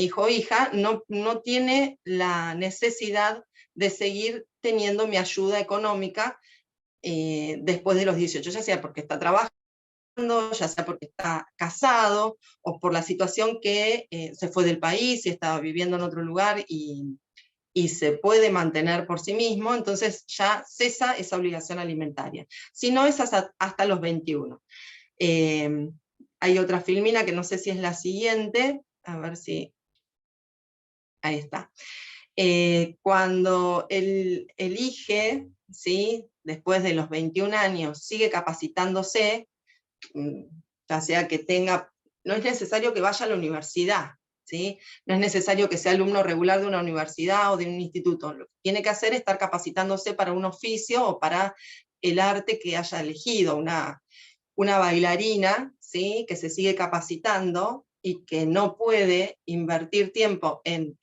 hijo o hija no tiene la necesidad de seguir teniendo mi ayuda económica después de los 18, ya sea porque está trabajando, ya sea porque está casado, o por la situación que se fue del país y estaba viviendo en otro lugar y se puede mantener por sí mismo, entonces ya cesa esa obligación alimentaria. Si no, es hasta los 21. Hay otra filmina que no sé si es la siguiente, a ver si... Ahí está. Cuando él elige, ¿sí?, después de los 21 años, sigue capacitándose, ya sea que tenga, no es necesario que vaya a la universidad, ¿sí? No es necesario que sea alumno regular de una universidad o de un instituto. Lo que tiene que hacer es estar capacitándose para un oficio o para el arte que haya elegido. Una bailarina, ¿sí?, que se sigue capacitando y que no puede invertir tiempo en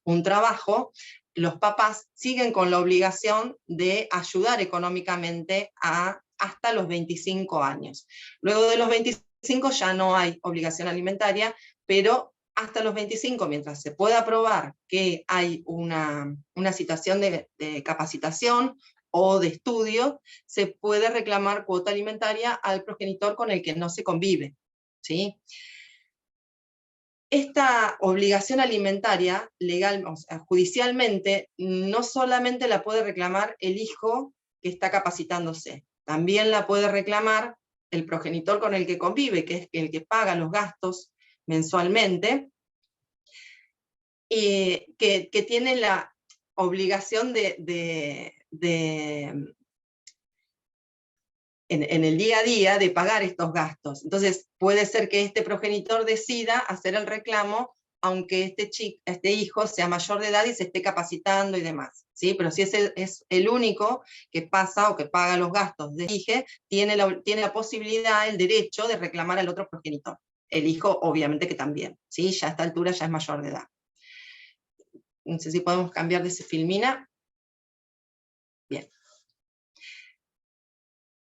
un trabajo, los papás siguen con la obligación de ayudar económicamente hasta los 25 años. Luego de los 25 ya no hay obligación alimentaria, pero hasta los 25, mientras se pueda probar que hay una situación de capacitación o de estudio, se puede reclamar cuota alimentaria al progenitor con el que no se convive, ¿sí? Esta obligación alimentaria legal, o sea, judicialmente, no solamente la puede reclamar el hijo que está capacitándose, también la puede reclamar el progenitor con el que convive, que es el que paga los gastos mensualmente, que tiene la obligación en el día a día de pagar estos gastos. Entonces puede ser que este progenitor decida hacer el reclamo aunque este hijo sea mayor de edad y se esté capacitando y demás, ¿sí? Pero si ese es el único que pasa o que paga los gastos de hijo, tiene la posibilidad, el derecho de reclamar al otro progenitor. El hijo obviamente que también, ¿sí? Ya a esta altura ya es mayor de edad. No sé si podemos cambiar de ese filmina. Bien.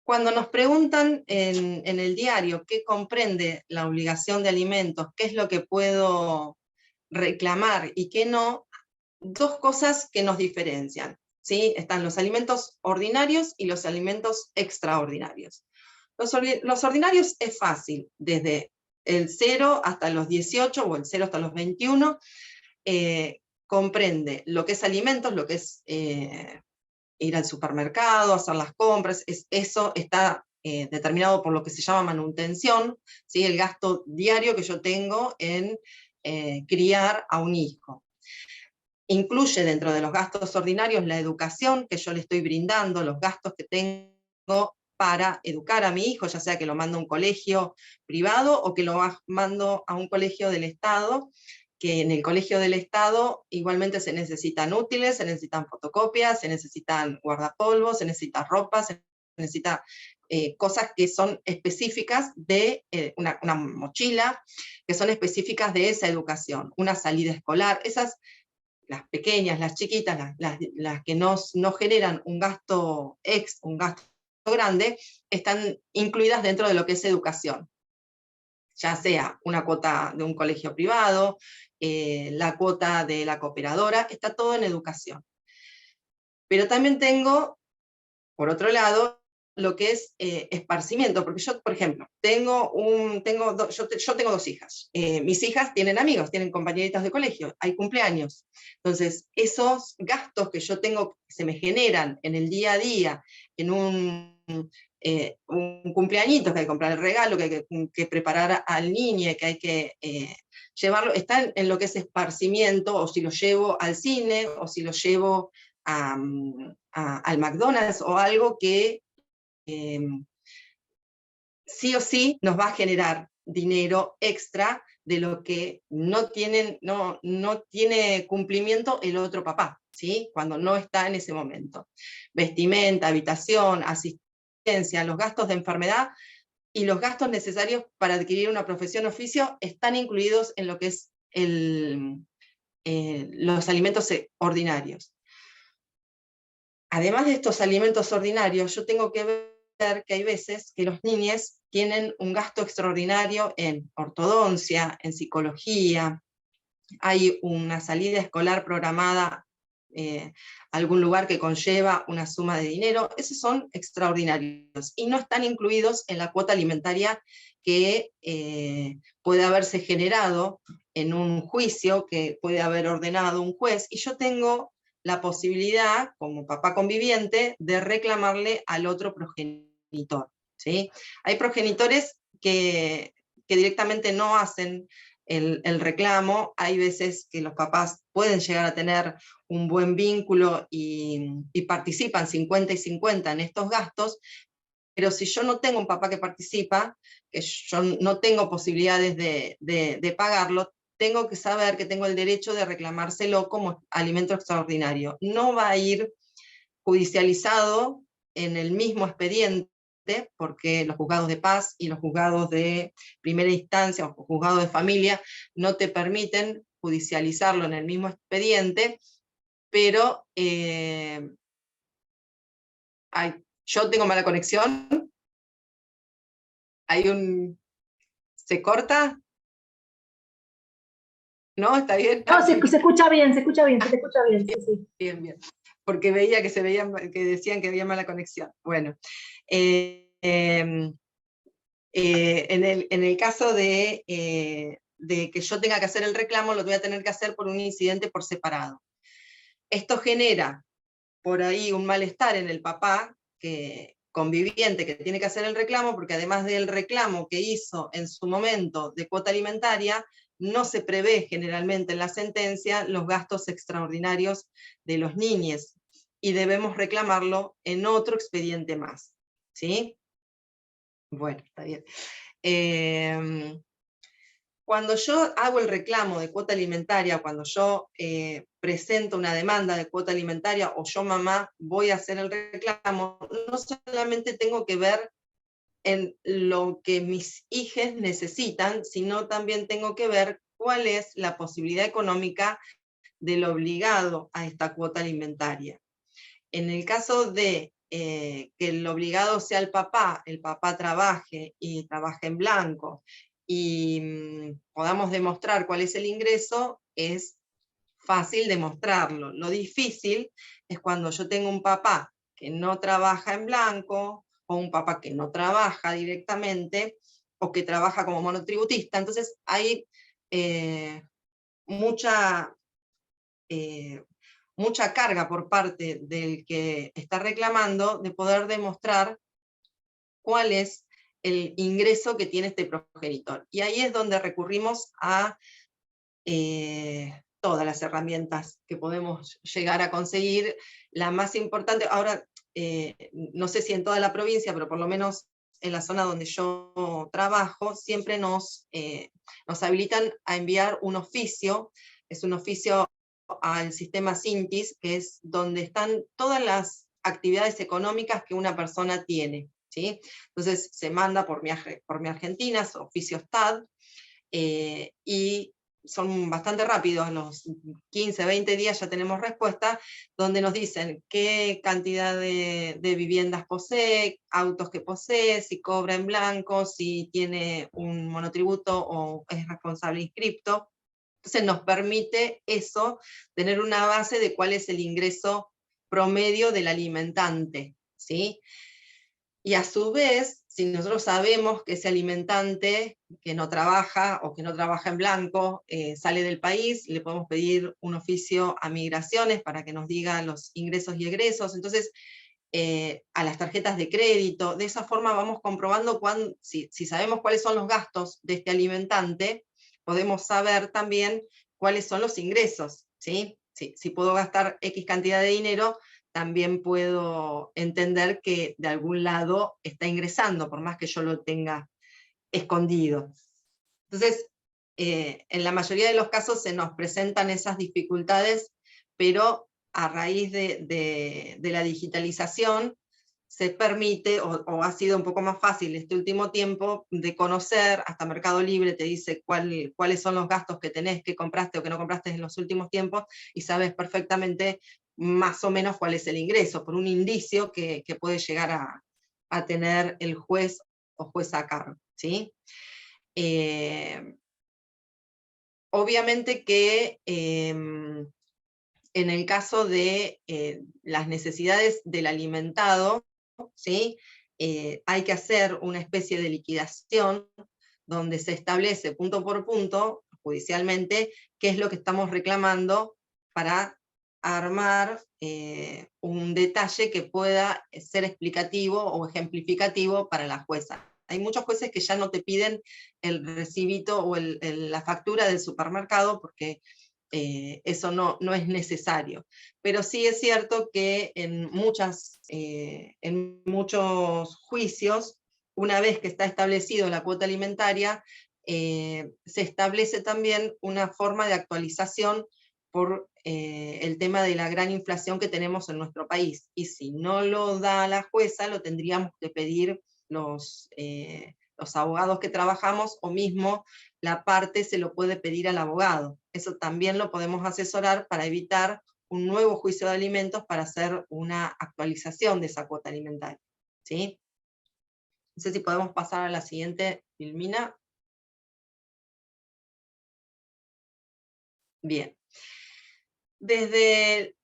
Cuando nos preguntan en el diario qué comprende la obligación de alimentos, qué es lo que puedo reclamar y qué no, dos cosas que nos diferencian, ¿sí? Están los alimentos ordinarios y los alimentos extraordinarios. Los ordinarios es fácil, desde el 0 hasta los 18 o el 0 hasta los 21, comprende lo que es alimentos, lo que es ir al supermercado, hacer las compras, eso está determinado por lo que se llama manutención, ¿sí? El gasto diario que yo tengo en criar a un hijo. Incluye dentro de los gastos ordinarios la educación que yo le estoy brindando, los gastos que tengo para educar a mi hijo, ya sea que lo mando a un colegio privado o que lo mando a un colegio del Estado, que en el colegio del Estado igualmente se necesitan útiles, se necesitan fotocopias, se necesitan guardapolvos, se necesita ropa, se necesita cosas que son específicas de una mochila, que son específicas de esa educación, una salida escolar, esas, las pequeñas, las chiquitas, las que no generan un gasto un gasto grande, están incluidas dentro de lo que es educación. ya sea una cuota de un colegio privado, la cuota de la cooperadora, está todo en educación. Pero también tengo, por otro lado, lo que es esparcimiento, porque yo, por ejemplo, yo tengo 2 hijas. Mis hijas tienen amigos, tienen compañeritas de colegio, hay cumpleaños. Entonces, esos gastos que yo tengo, que se me generan en el día a día, en un cumpleañito, que hay que comprar el regalo, que hay que preparar al niño, que hay que llevarlo, están en lo que es esparcimiento, o si lo llevo al cine, o si lo llevo al McDonald's, o algo que sí o sí nos va a generar dinero extra de lo que no tiene cumplimiento el otro papá, ¿sí? Cuando no está en ese momento. Vestimenta, habitación, asistencia, los gastos de enfermedad y los gastos necesarios para adquirir una profesión o oficio están incluidos en lo que es los alimentos ordinarios. Además de estos alimentos ordinarios, yo tengo que ver que hay veces que los niños tienen un gasto extraordinario en ortodoncia, en psicología, hay una salida escolar programada a algún lugar que conlleva una suma de dinero, esos son extraordinarios y no están incluidos en la cuota alimentaria que puede haberse generado en un juicio, que puede haber ordenado un juez, y yo tengo la posibilidad, como papá conviviente, de reclamarle al otro progenitor, ¿sí? Hay progenitores que directamente no hacen el reclamo, hay veces que los papás pueden llegar a tener un buen vínculo y participan 50 y 50 en estos gastos, pero si yo no tengo un papá que participa, que yo no tengo posibilidades de pagarlo, tengo que saber que tengo el derecho de reclamárselo como alimento extraordinario. No va a ir judicializado en el mismo expediente, porque los juzgados de paz y los juzgados de primera instancia o juzgados de familia no te permiten judicializarlo en el mismo expediente, pero yo tengo mala conexión, ¿se corta? ¿No? ¿Está bien? No, se escucha bien, se te escucha bien, sí, sí. Bien, bien. Porque veía que decían que había mala conexión. Bueno, en el caso de que yo tenga que hacer el reclamo, lo voy a tener que hacer por un incidente por separado. Esto genera por ahí un malestar en el papá conviviente que tiene que hacer el reclamo, porque además del reclamo que hizo en su momento de cuota alimentaria, no se prevé generalmente en la sentencia los gastos extraordinarios de los niños, y debemos reclamarlo en otro expediente más, ¿sí? Bueno, está bien. Cuando yo hago el reclamo de cuota alimentaria, cuando yo presento una demanda de cuota alimentaria, o yo, mamá, voy a hacer el reclamo, no solamente tengo que ver en lo que mis hijas necesitan, sino también tengo que ver cuál es la posibilidad económica del obligado a esta cuota alimentaria. En el caso de que el obligado sea el papá trabaje y trabaje en blanco, y podamos demostrar cuál es el ingreso, es fácil demostrarlo. Lo difícil es cuando yo tengo un papá que no trabaja en blanco, o un papá que no trabaja directamente, o que trabaja como monotributista. Entonces hay mucha carga por parte del que está reclamando de poder demostrar cuál es el ingreso que tiene este progenitor. Y ahí es donde recurrimos a todas las herramientas que podemos llegar a conseguir. La más importante, ahora no sé si en toda la provincia, pero por lo menos en la zona donde yo trabajo, siempre nos habilitan a enviar un oficio. Es un oficio al sistema Sintis, que es donde están todas las actividades económicas que una persona tiene, ¿sí? Entonces se manda por mi Argentina, oficio STAD, y son bastante rápidos, a los 15, 20 días ya tenemos respuesta, donde nos dicen qué cantidad de viviendas posee, autos que posee, si cobra en blanco, si tiene un monotributo o es responsable inscripto. Entonces nos permite eso, tener una base de cuál es el ingreso promedio del alimentante, ¿sí? Y a su vez, si nosotros sabemos que ese alimentante que no trabaja o que no trabaja en blanco sale del país, le podemos pedir un oficio a migraciones para que nos diga los ingresos y egresos. Entonces, a las tarjetas de crédito, de esa forma vamos comprobando si sabemos cuáles son los gastos de este alimentante, podemos saber también cuáles son los ingresos, ¿sí? Si puedo gastar X cantidad de dinero, también puedo entender que de algún lado está ingresando, por más que yo lo tenga escondido. Entonces, en la mayoría de los casos se nos presentan esas dificultades, pero a raíz de la digitalización se permite, o ha sido un poco más fácil este último tiempo, de conocer, hasta Mercado Libre te dice cuáles son los gastos que tenés, que compraste o que no compraste en los últimos tiempos, y sabes perfectamente más o menos cuál es el ingreso, por un indicio que puede llegar a tener el juez o jueza a cargo, ¿sí? Obviamente que en el caso de las necesidades del alimentado, ¿sí? Hay que hacer una especie de liquidación donde se establece punto por punto, judicialmente, qué es lo que estamos reclamando para armar un detalle que pueda ser explicativo o ejemplificativo para la jueza. Hay muchos jueces que ya no te piden el recibito o la factura del supermercado porque eso no es necesario. Pero sí es cierto que en muchos juicios, una vez que está establecido la cuota alimentaria, se establece también una forma de actualización por el tema de la gran inflación que tenemos en nuestro país. Y si no lo da la jueza, lo tendríamos que pedir los abogados que trabajamos, o mismo la parte se lo puede pedir al abogado. Eso también lo podemos asesorar para evitar un nuevo juicio de alimentos para hacer una actualización de esa cuota alimentaria, ¿sí? No sé si podemos pasar a la siguiente, Vilmina. Bien. Desde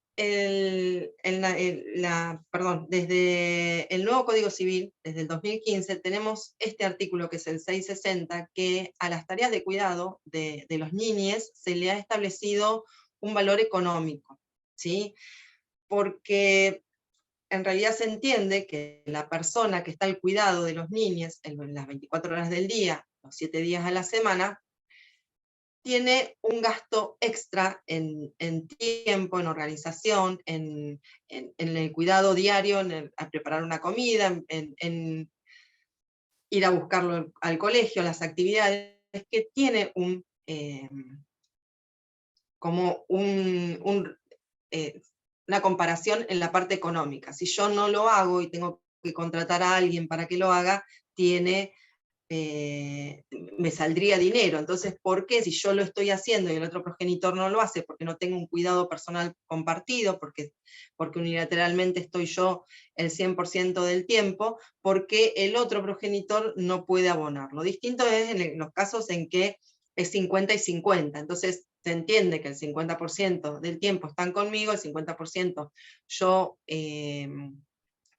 desde el nuevo Código Civil, desde el 2015, tenemos este artículo que es el 660, que a las tareas de cuidado de los niños se le ha establecido un valor económico, ¿sí? Porque en realidad se entiende que la persona que está al cuidado de los niños en las 24 horas del día, los 7 días a la semana, tiene un gasto extra en tiempo, en organización, en el cuidado diario, a preparar una comida, en ir a buscarlo al colegio, las actividades, que tiene una comparación en la parte económica. Si yo no lo hago y tengo que contratar a alguien para que lo haga, me saldría dinero. Entonces, ¿por qué si yo lo estoy haciendo y el otro progenitor no lo hace? Porque no tengo un cuidado personal compartido, porque unilateralmente estoy yo el 100% del tiempo, porque el otro progenitor no puede abonarlo. Distinto es en los casos en que es 50 y 50, entonces se entiende que el 50% del tiempo están conmigo, el 50%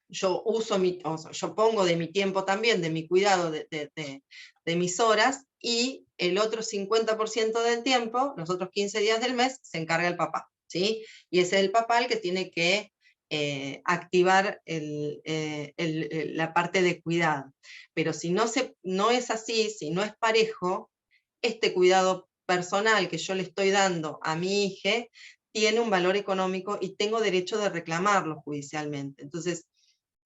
yo pongo de mi tiempo también, de mi cuidado, de mis horas, y el otro 50% del tiempo, los otros 15 días del mes, se encarga el papá, ¿sí? Y ese es el papá el que tiene que activar la parte de cuidado. Pero si no es así, si no es parejo, este cuidado personal que yo le estoy dando a mi hija tiene un valor económico y tengo derecho de reclamarlo judicialmente. Entonces,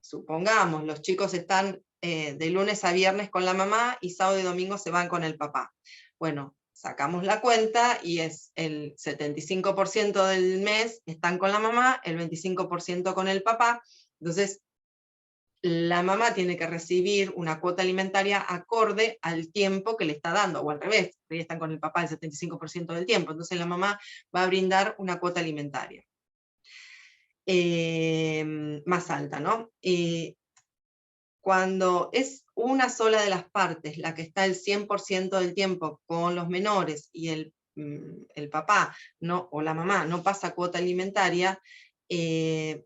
supongamos, los chicos están de lunes a viernes con la mamá y sábado y domingo se van con el papá. Bueno, sacamos la cuenta y es el 75% del mes están con la mamá, el 25% con el papá. Entonces, la mamá tiene que recibir una cuota alimentaria acorde al tiempo que le está dando, o al revés, porque están con el papá el 75% del tiempo, entonces la mamá va a brindar una cuota alimentaria más alta, ¿no? Cuando es una sola de las partes la que está el 100% del tiempo con los menores y el papá no, o la mamá no pasa cuota alimentaria, hay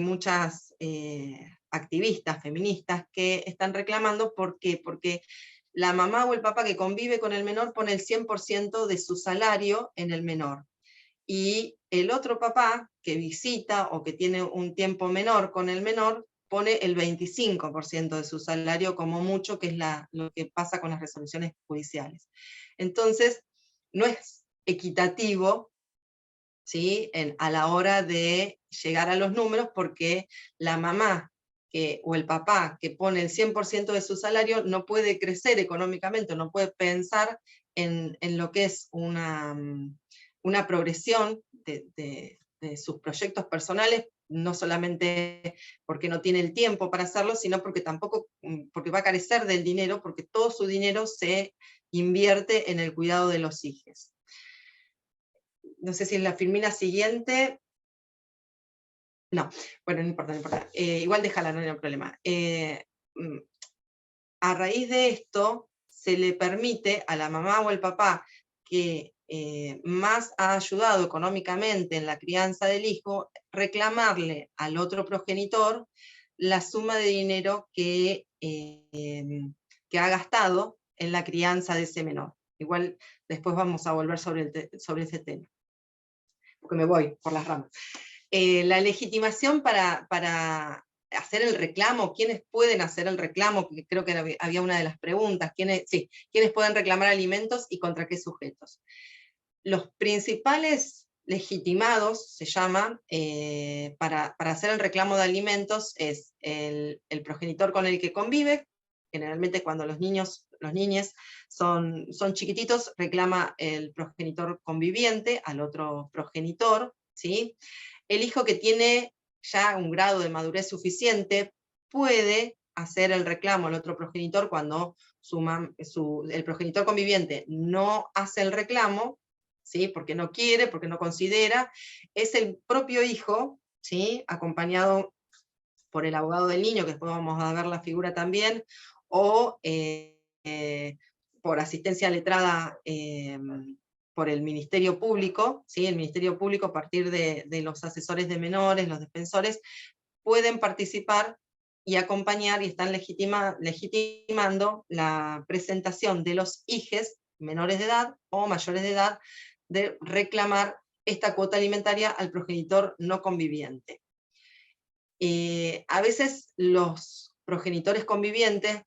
muchas activistas feministas que están reclamando. ¿Por qué? Porque la mamá o el papá que convive con el menor pone el 100% de su salario en el menor. Y el otro papá que visita o que tiene un tiempo menor con el menor pone el 25% de su salario como mucho, que es lo que pasa con las resoluciones judiciales. Entonces, no es equitativo, ¿sí?, a la hora de llegar a los números, porque la mamá o el papá que pone el 100% de su salario no puede crecer económicamente, no puede pensar en lo que es una progresión de sus proyectos personales, no solamente porque no tiene el tiempo para hacerlo, sino porque tampoco, porque va a carecer del dinero, porque todo su dinero se invierte en el cuidado de los hijos. No sé si en la filmina siguiente... No, bueno, no importa, no importa. Igual déjala, no hay problema. A raíz de esto, se le permite a la mamá o al papá que más ha ayudado económicamente en la crianza del hijo, reclamarle al otro progenitor la suma de dinero que ha gastado en la crianza de ese menor. Igual después vamos a volver sobre ese tema, porque me voy por las ramas. La legitimación para hacer el reclamo, ¿quiénes pueden hacer el reclamo? Porque creo que había una de las preguntas, ¿quiénes pueden reclamar alimentos y contra qué sujetos? Los principales legitimados, se llaman, para hacer el reclamo de alimentos, es el progenitor con el que convive. Generalmente cuando los niñes son chiquititos, reclama el progenitor conviviente al otro progenitor, ¿sí? El hijo que tiene ya un grado de madurez suficiente puede hacer el reclamo al otro progenitor cuando el progenitor conviviente no hace el reclamo, ¿sí?, porque no quiere, porque no considera. Es el propio hijo, ¿sí?, acompañado por el abogado del niño, que después vamos a ver la figura también, o por asistencia letrada por el Ministerio Público, ¿sí? El Ministerio Público, a partir de los asesores de menores, los defensores, pueden participar y acompañar, y están legitimando la presentación de los hijes menores de edad o mayores de edad, de reclamar esta cuota alimentaria al progenitor no conviviente. A veces los progenitores convivientes,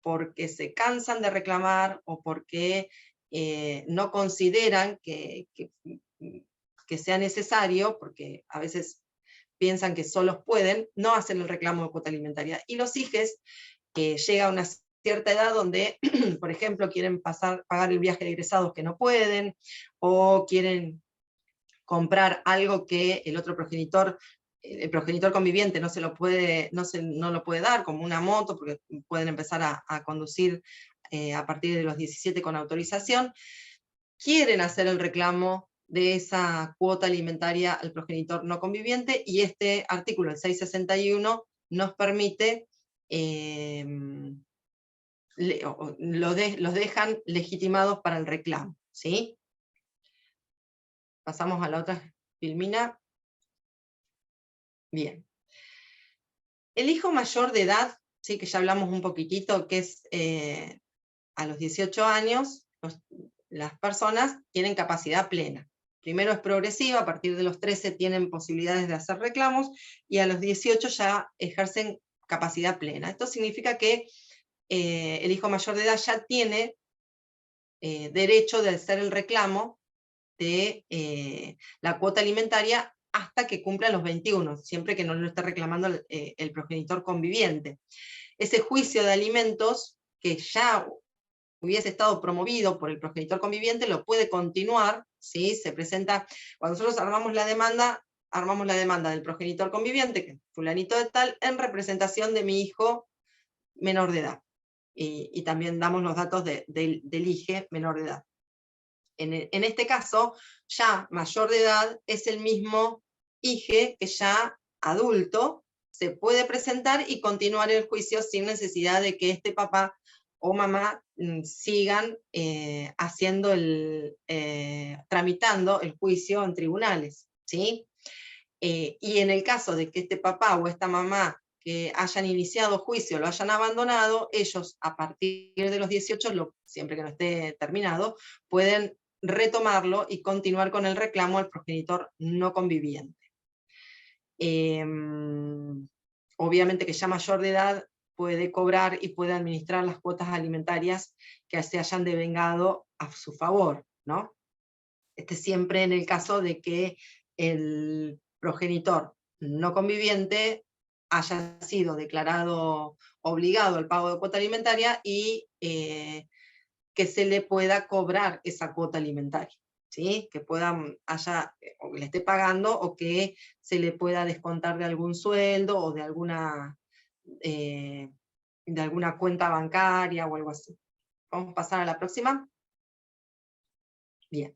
porque se cansan de reclamar o porque no consideran que sea necesario, porque a veces piensan que solos pueden, no hacen el reclamo de cuota alimentaria. Y los hijes, que llega a una cierta edad donde, por ejemplo, quieren pagar el viaje de egresados que no pueden, o quieren comprar algo que el otro progenitor, el progenitor conviviente no lo puede dar, como una moto, porque pueden empezar a conducir a partir de los 17 con autorización, quieren hacer el reclamo de esa cuota alimentaria al progenitor no conviviente, y este artículo, el 661, nos permite, los dejan legitimados para el reclamo, ¿sí? Pasamos a la otra filmina. Bien. El hijo mayor de edad, ¿sí?, que ya hablamos un poquitito, que es a los 18 años, las personas tienen capacidad plena. Primero es progresiva, a partir de los 13 tienen posibilidades de hacer reclamos, y a los 18 ya ejercen capacidad plena. Esto significa que el hijo mayor de edad ya tiene derecho de hacer el reclamo de la cuota alimentaria hasta que cumpla los 21, siempre que no lo esté reclamando el progenitor conviviente. Ese juicio de alimentos, que ya hubiese estado promovido por el progenitor conviviente, lo puede continuar, ¿sí? Se presenta, cuando nosotros armamos la demanda, armamos la demanda del progenitor conviviente, que es fulanito de tal, en representación de mi hijo menor de edad. Y también damos los datos del IGE menor de edad. En este caso, ya mayor de edad es el mismo IGE que ya adulto se puede presentar y continuar el juicio sin necesidad de que este papá o mamá sigan tramitando el juicio en tribunales, ¿sí? Y en el caso de que este papá o esta mamá que hayan iniciado juicio lo hayan abandonado, ellos a partir de los 18, siempre que no esté terminado, pueden retomarlo y continuar con el reclamo al progenitor no conviviente. Obviamente que ya mayor de edad puede cobrar y puede administrar las cuotas alimentarias que se hayan devengado a su favor, ¿no? Siempre en el caso de que el progenitor no conviviente haya sido declarado obligado al pago de cuota alimentaria y que se le pueda cobrar esa cuota alimentaria, ¿sí? Que o le esté pagando o que se le pueda descontar de algún sueldo o de alguna cuenta bancaria o algo así. Vamos a pasar a la próxima. Bien.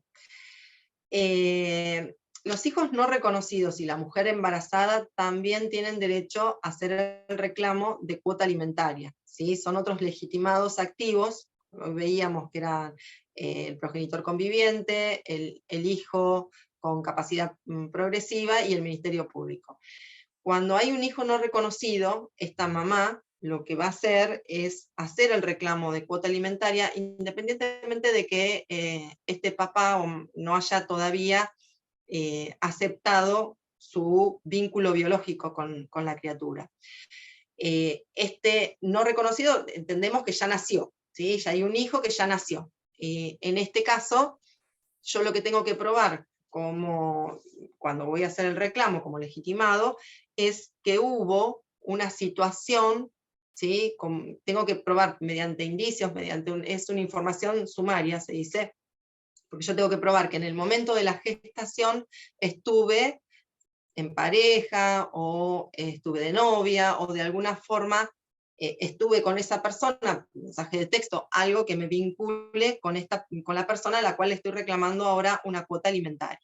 Los hijos no reconocidos y la mujer embarazada también tienen derecho a hacer el reclamo de cuota alimentaria, ¿sí? Son otros legitimados activos. Veíamos que eran el progenitor conviviente, el hijo con capacidad progresiva y el Ministerio Público. Cuando hay un hijo no reconocido, esta mamá lo que va a hacer es hacer el reclamo de cuota alimentaria, independientemente de que este papá no haya todavía aceptado su vínculo biológico con la criatura. Este no reconocido entendemos que ya nació, ¿sí? Ya hay un hijo que ya nació. En este caso, yo lo que tengo que probar cuando voy a hacer el reclamo como legitimado, es que hubo una situación, ¿sí? Tengo que probar mediante indicios, es una información sumaria, se dice, porque yo tengo que probar que en el momento de la gestación estuve en pareja, o estuve de novia, o de alguna forma estuve con esa persona, mensaje de texto, algo que me vincule con la persona a la cual estoy reclamando ahora una cuota alimentaria.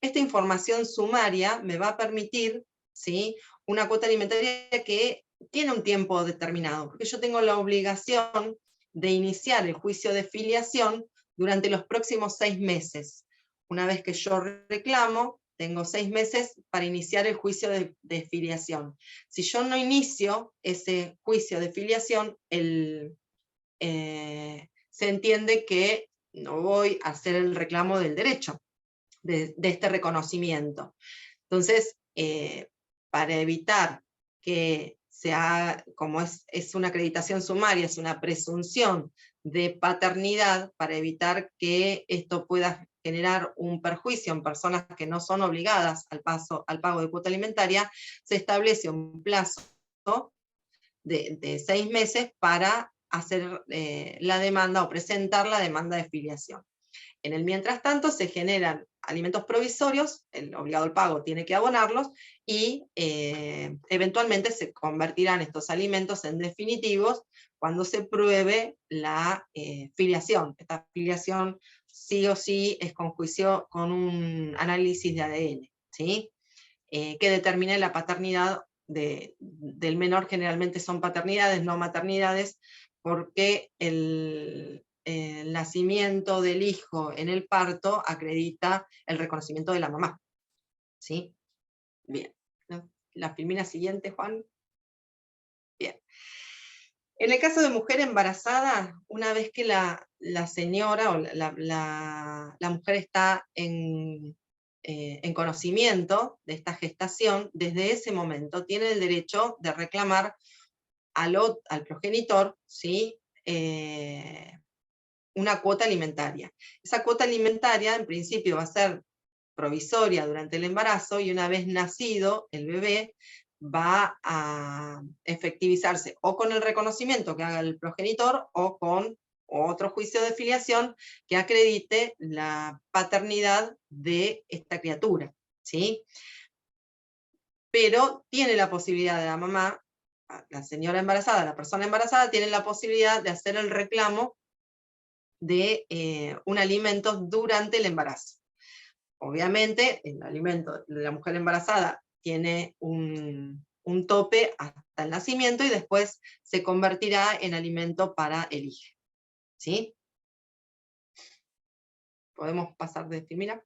Esta información sumaria me va a permitir, ¿sí?, una cuota alimentaria que tiene un tiempo determinado, porque yo tengo la obligación de iniciar el juicio de filiación durante los próximos 6 meses. Una vez que yo reclamo, tengo 6 meses para iniciar el juicio de filiación. Si yo no inicio ese juicio de filiación, se entiende que no voy a hacer el reclamo del derecho, de este reconocimiento. Entonces, para evitar que como es una acreditación sumaria, es una presunción de paternidad, para evitar que esto pueda generar un perjuicio en personas que no son obligadas al pago de cuota alimentaria, se establece un plazo de 6 meses para hacer la demanda o presentar la demanda de filiación. En el mientras tanto se generan alimentos provisorios, el obligado al pago tiene que abonarlos, y eventualmente se convertirán estos alimentos en definitivos cuando se pruebe la filiación. Esta filiación sí o sí es con un análisis de ADN, ¿sí? Que determine la paternidad del menor. Generalmente son paternidades, no maternidades, porque el nacimiento del hijo en el parto acredita el reconocimiento de la mamá, ¿sí? Bien. La filmina siguiente, Juan. Bien. En el caso de mujer embarazada, una vez que la señora o la mujer está en conocimiento de esta gestación, desde ese momento tiene el derecho de reclamar al progenitor, ¿sí?, una cuota alimentaria. Esa cuota alimentaria en principio va a ser provisoria durante el embarazo, y una vez nacido el bebé va a efectivizarse o con el reconocimiento que haga el progenitor o con otro juicio de filiación que acredite la paternidad de esta criatura, ¿sí? pero tiene la posibilidad de la mamá, la señora embarazada, la persona embarazada, tiene la posibilidad de hacer el reclamo de un alimento durante el embarazo. Obviamente, el alimento de la mujer embarazada tiene un tope hasta el nacimiento y después se convertirá en alimento para el hijo. ¿Sí? ¿Podemos pasar de Filmina?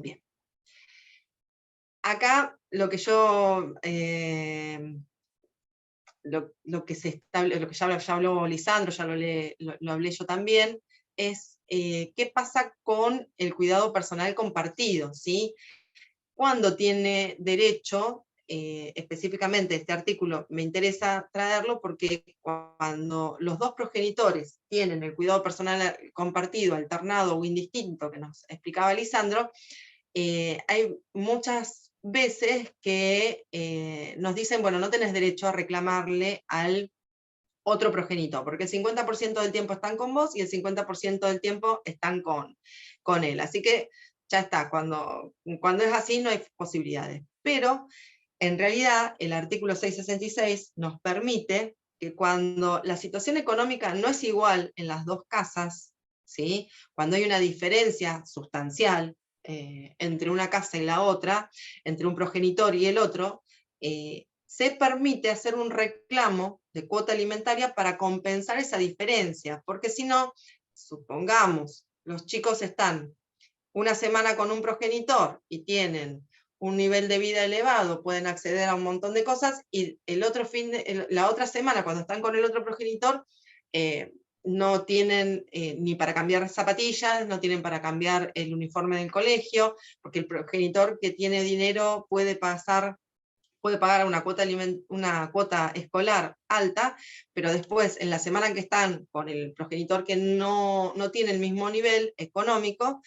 Bien. Acá lo que yo, lo que ya habló Lisandro, ya lo hablé yo también, es qué pasa con el cuidado personal compartido, ¿sí? Cuando tiene derecho, específicamente este artículo me interesa traerlo porque cuando los dos progenitores tienen el cuidado personal compartido, alternado o indistinto, que nos explicaba Lisandro, hay muchas veces que nos dicen, bueno, no tenés derecho a reclamarle al otro progenitor, porque el 50% del tiempo están con vos y el 50% del tiempo están con él. Así que ya está, cuando es así no hay posibilidades. Pero en realidad el artículo 666 nos permite que cuando la situación económica no es igual en las dos casas, ¿sí? Cuando hay una diferencia sustancial entre una casa y la otra, entre un progenitor y el otro, se permite hacer un reclamo de cuota alimentaria para compensar esa diferencia, porque si no, supongamos, los chicos están una semana con un progenitor y tienen un nivel de vida elevado, pueden acceder a un montón de cosas, y la otra semana, cuando están con el otro progenitor, no tienen ni para cambiar zapatillas, no tienen para cambiar el uniforme del colegio, porque el progenitor que tiene dinero puede pagar una cuota escolar alta, pero después, en la semana en que están con el progenitor que no tiene el mismo nivel económico,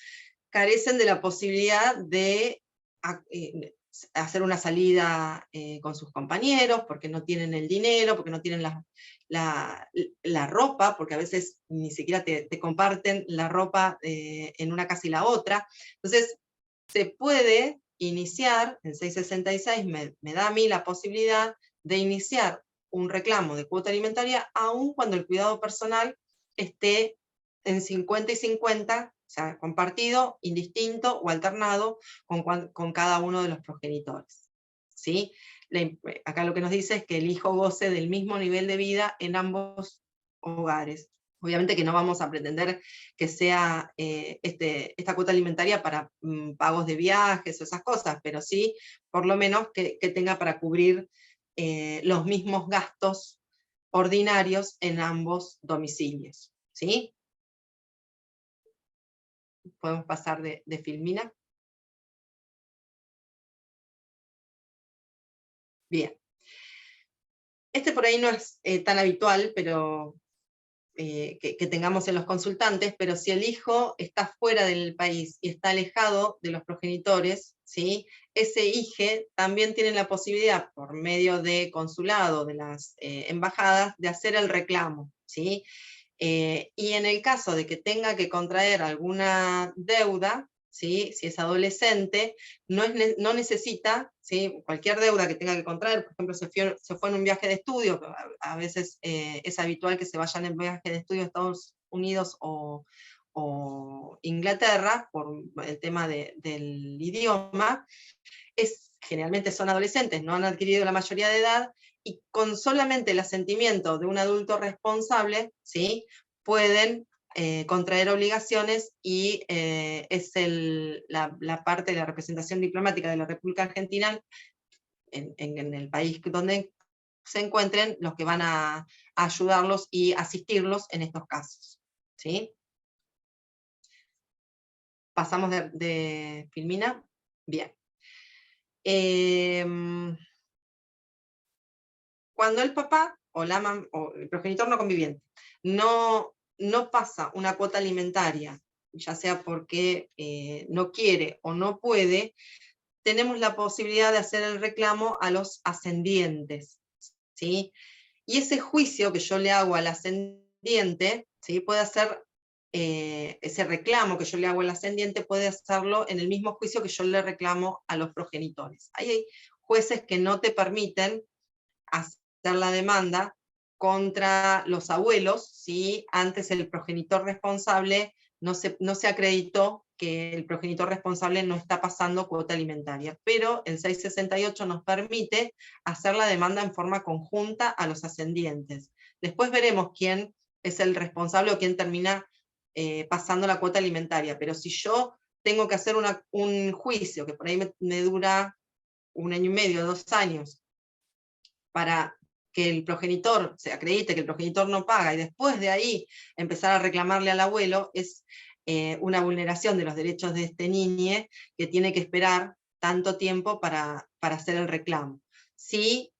carecen de la posibilidad de hacer una salida con sus compañeros, porque no tienen el dinero, porque no tienen la ropa, porque a veces ni siquiera te comparten la ropa en una casa y la otra. Entonces, se puede iniciar, el 666 me da a mí la posibilidad de iniciar un reclamo de cuota alimentaria, aun cuando el cuidado personal esté en 50 y 50, o sea, compartido, indistinto o alternado con cada uno de los progenitores. ¿Sí? Acá lo que nos dice es que el hijo goce del mismo nivel de vida en ambos hogares. Obviamente que no vamos a pretender que sea esta cuota alimentaria para pagos de viajes o esas cosas, pero sí, por lo menos, que tenga para cubrir los mismos gastos ordinarios en ambos domicilios. ¿Sí? Podemos pasar de Filmina. Bien. Este por ahí no es tan habitual, pero que tengamos en los consultantes, pero si el hijo está fuera del país y está alejado de los progenitores, ¿sí? Ese hijo también tiene la posibilidad, por medio de consulado, de las embajadas, de hacer el reclamo, ¿sí? Y en el caso de que tenga que contraer alguna deuda, ¿sí? Si es adolescente, no necesita, ¿sí? Cualquier deuda que tenga que contraer, por ejemplo, se fue en un viaje de estudio, a veces es habitual que se vayan en viaje de estudio a Estados Unidos o Inglaterra, por el tema del idioma, generalmente son adolescentes, no han adquirido la mayoría de edad, y con solamente el asentimiento de un adulto responsable, ¿sí? Pueden contraer obligaciones, y es la parte de la representación diplomática de la República Argentina en el país donde se encuentren los que van a ayudarlos y asistirlos en estos casos. ¿Sí? Pasamos de Filmina. Bien. Cuando el papá o o el progenitor no conviviente no pasa una cuota alimentaria, ya sea porque no quiere o no puede, tenemos la posibilidad de hacer el reclamo a los ascendientes, ¿sí? Y ese juicio que yo le hago al ascendiente, ¿sí? Puede ser ese reclamo que yo le hago al ascendiente, puede hacerlo en el mismo juicio que yo le reclamo a los progenitores. Ahí hay jueces que no te permiten hacer la demanda contra los abuelos si antes el progenitor responsable no se acreditó que el progenitor responsable no está pasando cuota alimentaria. Pero el 668 nos permite hacer la demanda en forma conjunta a los ascendientes. Después veremos quién es el responsable o quién termina pasando la cuota alimentaria. Pero si yo tengo que hacer un juicio, que por ahí me dura 1 año y medio, 2 años, para que el progenitor se acredite que el progenitor no paga, y después de ahí empezar a reclamarle al abuelo, es una vulneración de los derechos de este niño, que tiene que esperar tanto tiempo para hacer el reclamo. Sí,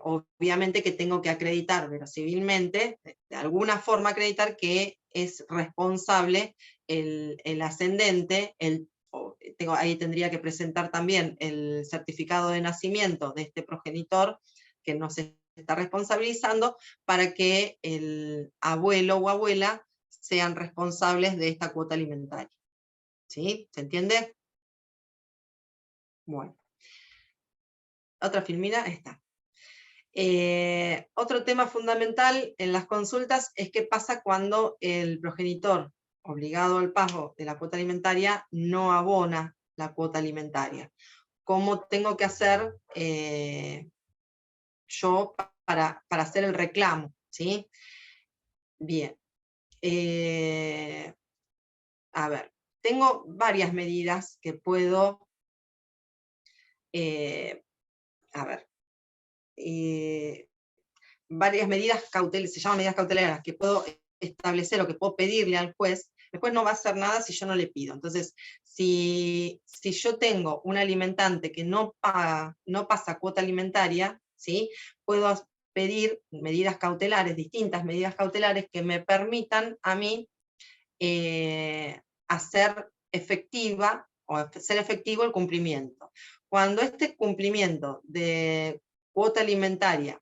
obviamente que tengo que acreditar verosimilmente, de alguna forma acreditar que es responsable el ascendente, ahí tendría que presentar también el certificado de nacimiento de este progenitor que no se está responsabilizando, para que el abuelo o abuela sean responsables de esta cuota alimentaria. ¿Sí? ¿Se entiende? Bueno. Otra filmina, está. Otro tema fundamental en las consultas es qué pasa cuando el progenitor obligado al pago de la cuota alimentaria no abona la cuota alimentaria. ¿Cómo tengo que hacer yo para hacer el reclamo? ¿Sí? Bien. A ver, tengo varias medidas que puedo, varias medidas cautelares, se llaman medidas cautelares, que puedo establecer o que puedo pedirle al juez. El juez no va a hacer nada si yo no le pido. Entonces, si yo tengo un alimentante que no pasa cuota alimentaria, ¿sí? Puedo pedir medidas cautelares, distintas medidas cautelares, que me permitan a mí hacer efectivo el cumplimiento. Cuando este cumplimiento de cuota alimentaria,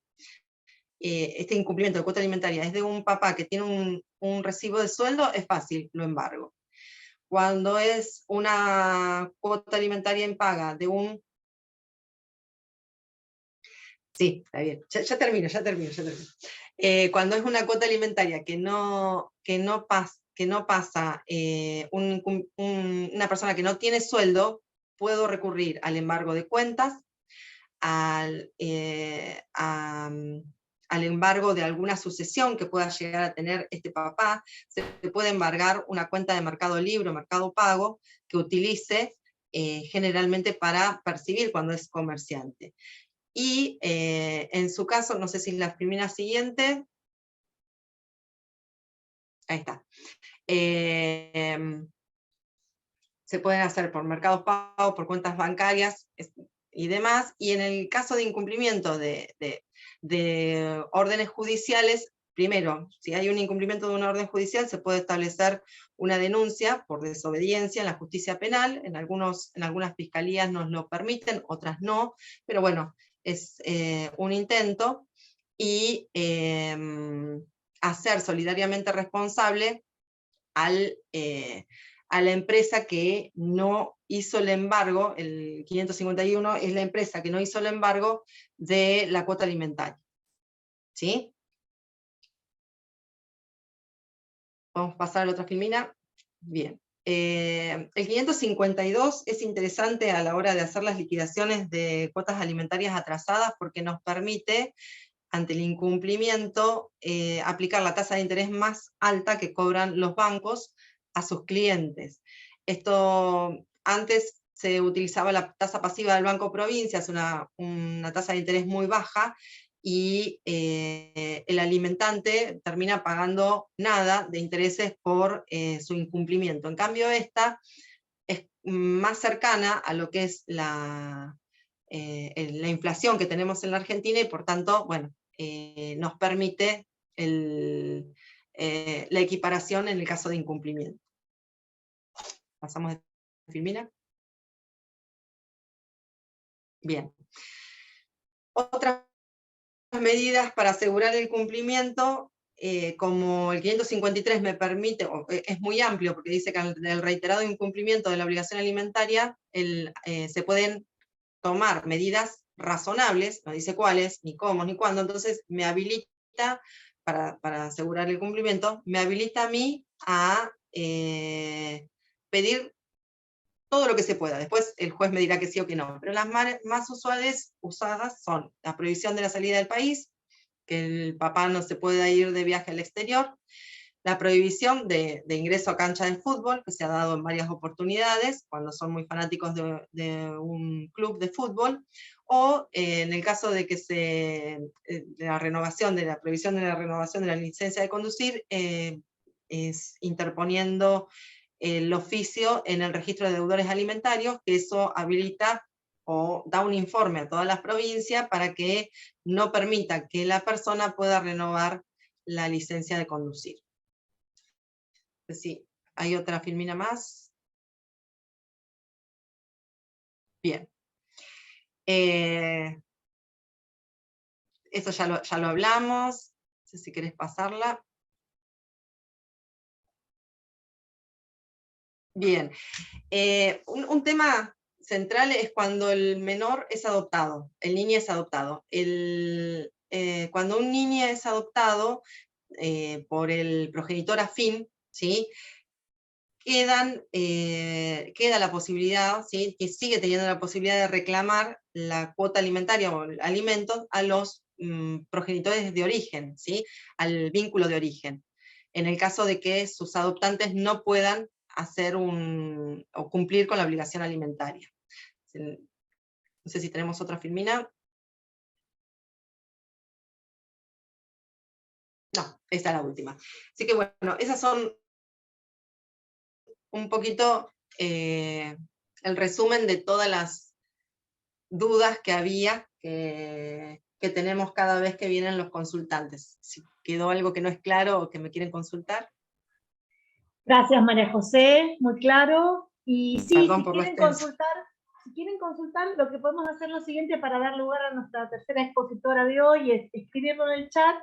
este incumplimiento de cuota alimentaria es de un papá que tiene un recibo de sueldo, es fácil, lo embargo. Cuando es una cuota alimentaria impaga de un... Sí, está bien, ya termino. Cuando es una cuota alimentaria que no pasa una persona que no tiene sueldo, puedo recurrir al embargo de cuentas, al embargo de alguna sucesión que pueda llegar a tener este papá. Se puede embargar una cuenta de Mercado Libre o Mercado Pago que utilice generalmente para percibir cuando es comerciante. Y en su caso, no sé si es la primera siguiente, ahí está. Se pueden hacer por mercados pagos, por cuentas bancarias y demás, y en el caso de incumplimiento de órdenes judiciales, primero, si hay un incumplimiento de una orden judicial, se puede establecer una denuncia por desobediencia en la justicia penal. En algunas fiscalías nos lo permiten, otras no, pero bueno, es un intento, y hacer solidariamente responsable a la empresa que no hizo el embargo. El 551 es la empresa que no hizo el embargo de la cuota alimentaria. ¿Sí? Vamos a pasar a la otra filmina. Bien. El 552 es interesante a la hora de hacer las liquidaciones de cuotas alimentarias atrasadas, porque nos permite, ante el incumplimiento, aplicar la tasa de interés más alta que cobran los bancos a sus clientes. Esto antes se utilizaba la tasa pasiva del Banco Provincia, es una tasa de interés muy baja, y el alimentante termina pagando nada de intereses por su incumplimiento. En cambio, esta es más cercana a lo que es la inflación que tenemos en la Argentina, y por tanto, bueno, nos permite la equiparación en el caso de incumplimiento. Pasamos de filmina. Bien. Otras medidas para asegurar el cumplimiento como el 553 me permite, es muy amplio porque dice que el reiterado incumplimiento de la obligación alimentaria se pueden tomar medidas razonables, no dice cuáles, ni cómo, ni cuándo, entonces me habilita, para asegurar el cumplimiento, me habilita a mí a pedir todo lo que se pueda. Después el juez me dirá que sí o que no, pero las más usadas son la prohibición de la salida del país, que el papá no se pueda ir de viaje al exterior, la prohibición de ingreso a cancha de fútbol, que se ha dado en varias oportunidades, cuando son muy fanáticos de un club de fútbol, o en el caso de que la prohibición de la renovación de la licencia de conducir, es interponiendo el oficio en el registro de deudores alimentarios, que eso habilita o da un informe a todas las provincias para que no permita que la persona pueda renovar la licencia de conducir. Sí, ¿hay otra filmina más? Bien. Esto ya lo hablamos, no sé si querés pasarla. Bien. Un tema central es cuando el menor es adoptado, el niño es adoptado. Cuando un niño es adoptado por el progenitor afín, ¿sí? Queda la posibilidad, ¿sí? Que sigue teniendo la posibilidad de reclamar la cuota alimentaria o alimentos a los progenitores de origen, ¿sí? Al vínculo de origen. En el caso de que sus adoptantes no puedan o cumplir con la obligación alimentaria. No sé si tenemos otra filmina. No, esta es la última. Así que bueno, esas son un poquito el resumen de todas las dudas que había, que tenemos cada vez que vienen los consultantes. Si quedó algo que no es claro o que me quieren consultar. Gracias, María José, muy claro. Y sí, Perdón si por lo quieren consultar, lo que podemos hacer lo siguiente para dar lugar a nuestra tercera expositora de hoy es escribirlo en el chat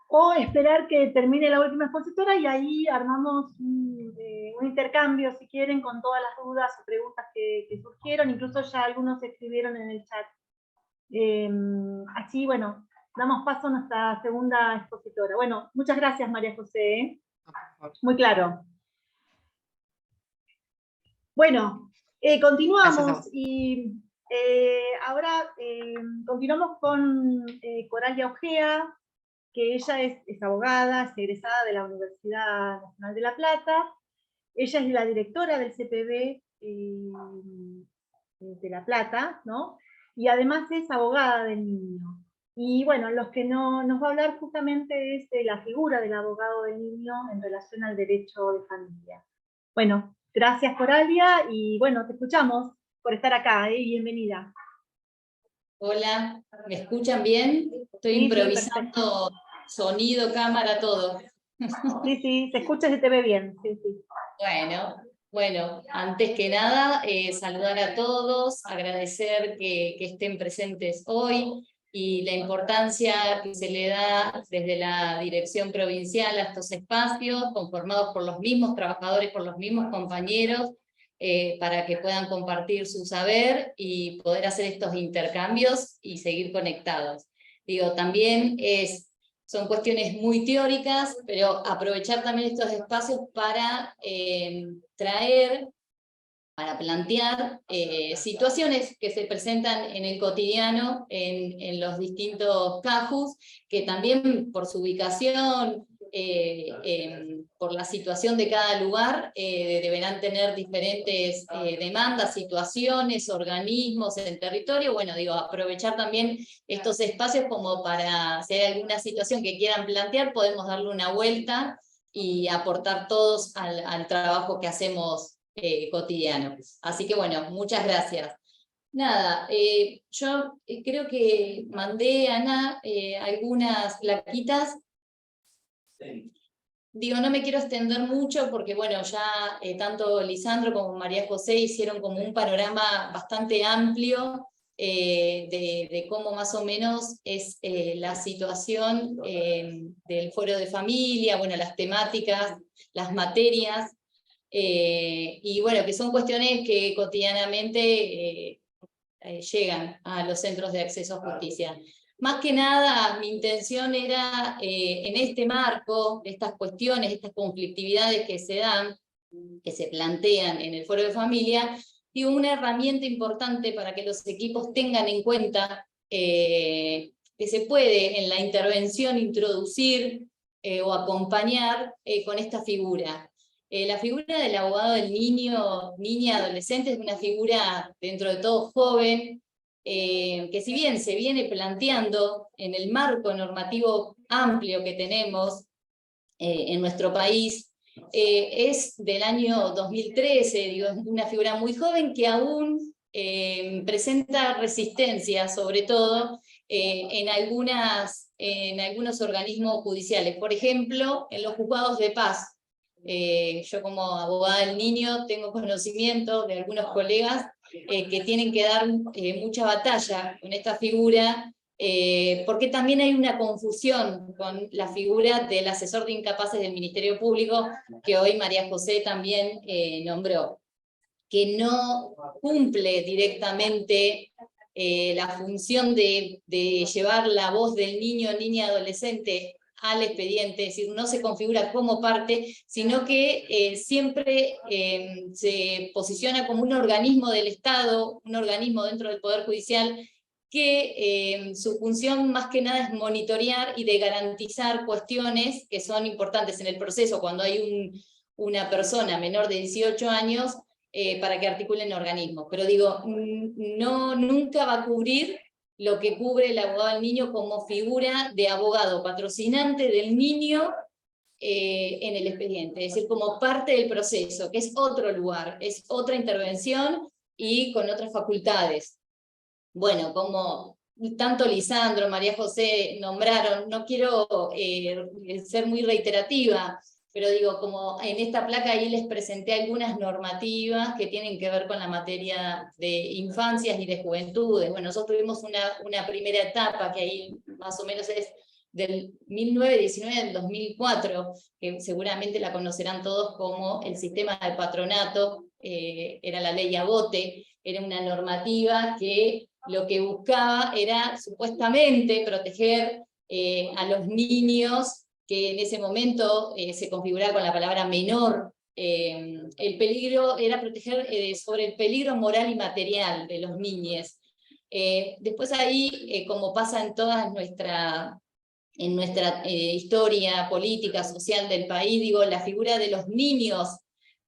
o esperar que termine la última expositora y ahí armamos un intercambio, si quieren, con todas las dudas o preguntas que surgieron. Incluso ya algunos escribieron en el chat. Así, bueno, damos paso a nuestra segunda expositora. Bueno, muchas gracias, María José. Muy claro. Bueno, continuamos y ahora continuamos con Coralia Ojea, que ella es abogada, es egresada de la Universidad Nacional de La Plata. Ella es la directora del CPB de La Plata, ¿no? Y además es abogada del niño. Y bueno, los que nos va a hablar justamente es de la figura del abogado del niño en relación al derecho de familia. Bueno, gracias Coralia y bueno, te escuchamos por estar acá, bienvenida. Hola, ¿me escuchan bien? Estoy improvisando sonido, cámara, todo. Sí, se escucha y se te ve bien. Sí. Bueno, antes que nada, saludar a todos, agradecer que estén presentes hoy y la importancia que se le da desde la dirección provincial a estos espacios, conformados por los mismos trabajadores, por los mismos compañeros, para que puedan compartir su saber y poder hacer estos intercambios y seguir conectados. Digo, también son cuestiones muy teóricas, pero aprovechar también estos espacios para para plantear situaciones que se presentan en el cotidiano, en los distintos cajus, que también por su ubicación, por la situación de cada lugar, deberán tener diferentes demandas, situaciones, organismos en territorio. Bueno, digo, aprovechar también estos espacios como para, si hay alguna situación que quieran plantear, podemos darle una vuelta y aportar todos al trabajo que hacemos cotidiano. Así que bueno, muchas gracias. Nada, yo creo que mandé a Ana algunas plaquitas. Digo, no me quiero extender mucho porque bueno, ya tanto Lisandro como María José hicieron como un panorama bastante amplio de cómo más o menos es la situación del foro de familia, bueno, las temáticas, las materias, y bueno, que son cuestiones que cotidianamente llegan a los centros de acceso a justicia. Más que nada, mi intención era, en este marco, estas cuestiones, estas conflictividades que se dan, que se plantean en el foro de familia, y una herramienta importante para que los equipos tengan en cuenta que se puede en la intervención introducir o acompañar con esta figura. La figura del abogado del niño, niña, adolescente es una figura dentro de todo joven, que si bien se viene planteando en el marco normativo amplio que tenemos en nuestro país, es del año 2013, digo, es una figura muy joven que aún presenta resistencia, sobre todo en algunos organismos judiciales. Por ejemplo, en los juzgados de paz. Yo como abogada del niño tengo conocimiento de algunos colegas que tienen que dar mucha batalla con esta figura, porque también hay una confusión con la figura del asesor de incapaces del Ministerio Público, que hoy María José también nombró, que no cumple directamente la función de llevar la voz del niño, niña, adolescente al expediente, es decir, no se configura como parte, sino que siempre se posiciona como un organismo del Estado, un organismo dentro del Poder Judicial, que su función más que nada es monitorear y de garantizar cuestiones que son importantes en el proceso cuando hay una persona menor de 18 años para que articulen organismos. Pero digo, nunca va a cubrir lo que cubre el abogado del niño como figura de abogado patrocinante del niño en el expediente, es decir, como parte del proceso, que es otro lugar, es otra intervención y con otras facultades. Bueno, como tanto Lisandro, María José nombraron, no quiero ser muy reiterativa, pero digo, como en esta placa ahí les presenté algunas normativas que tienen que ver con la materia de infancias y de juventudes. Bueno, nosotros tuvimos una primera etapa que ahí más o menos es del 1919 al 2004, que seguramente la conocerán todos como el sistema de patronato, era la ley Agote, era una normativa que lo que buscaba era supuestamente proteger a los niños, que en ese momento se configuraba con la palabra menor. El peligro era proteger sobre el peligro moral y material de los niños. Después ahí, como pasa en toda nuestra historia política, social del país, digo, la figura de los niños,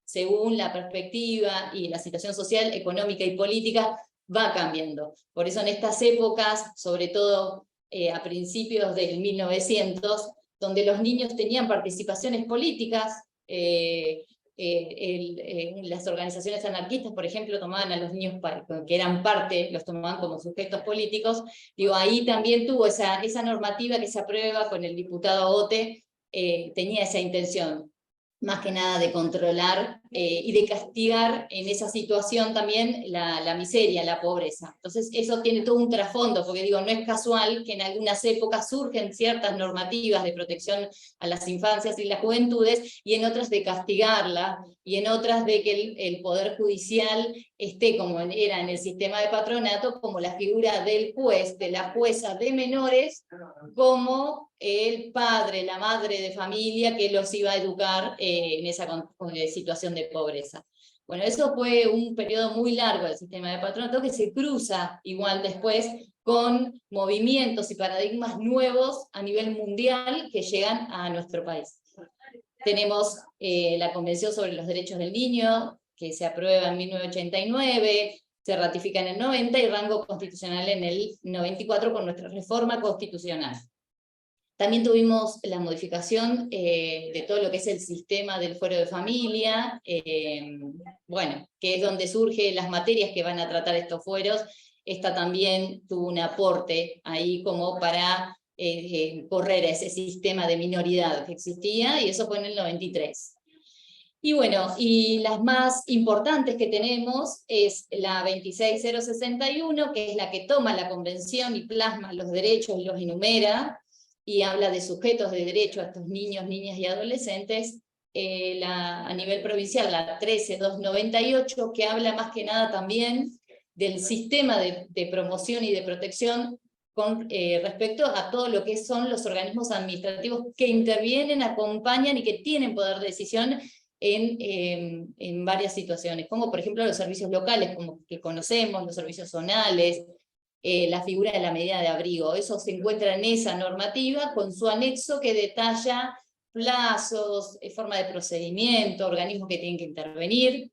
según la perspectiva y la situación social, económica y política, va cambiando. Por eso en estas épocas, sobre todo a principios del 1900, donde los niños tenían participaciones políticas, las organizaciones anarquistas, por ejemplo, tomaban a los niños que eran parte, los tomaban como sujetos políticos, digo, ahí también tuvo esa normativa que se aprueba con el diputado Agote, tenía esa intención, más que nada de controlar y de castigar en esa situación también la miseria, la pobreza. Entonces eso tiene todo un trasfondo, porque digo, no es casual que en algunas épocas surgen ciertas normativas de protección a las infancias y las juventudes, y en otras de castigarla, y en otras de que el Poder Judicial esté, como era en el sistema de patronato, como la figura del juez, de la jueza de menores, como el padre, la madre de familia que los iba a educar en esa situación de pobreza. Bueno, eso fue un periodo muy largo del sistema de patronato que se cruza igual después con movimientos y paradigmas nuevos a nivel mundial que llegan a nuestro país. Tenemos la Convención sobre los Derechos del Niño, que se aprueba en 1989, se ratifica en el 90 y rango constitucional en el 94 con nuestra reforma constitucional. También tuvimos la modificación de todo lo que es el sistema del fuero de familia, bueno, que es donde surgen las materias que van a tratar estos fueros. Esta también tuvo un aporte ahí como para correr a ese sistema de minoridad que existía, y eso fue en el 93. Y bueno, y las más importantes que tenemos es la 26061, que es la que toma la convención y plasma los derechos y los enumera, y habla de sujetos de derecho a estos niños, niñas y adolescentes. A nivel provincial, la 13298, que habla más que nada también del sistema de promoción y de protección con respecto a todo lo que son los organismos administrativos que intervienen, acompañan y que tienen poder de decisión en varias situaciones, como por ejemplo los servicios locales, como que conocemos, los servicios zonales, la figura de la medida de abrigo. Eso se encuentra en esa normativa con su anexo que detalla plazos, forma de procedimiento, organismos que tienen que intervenir.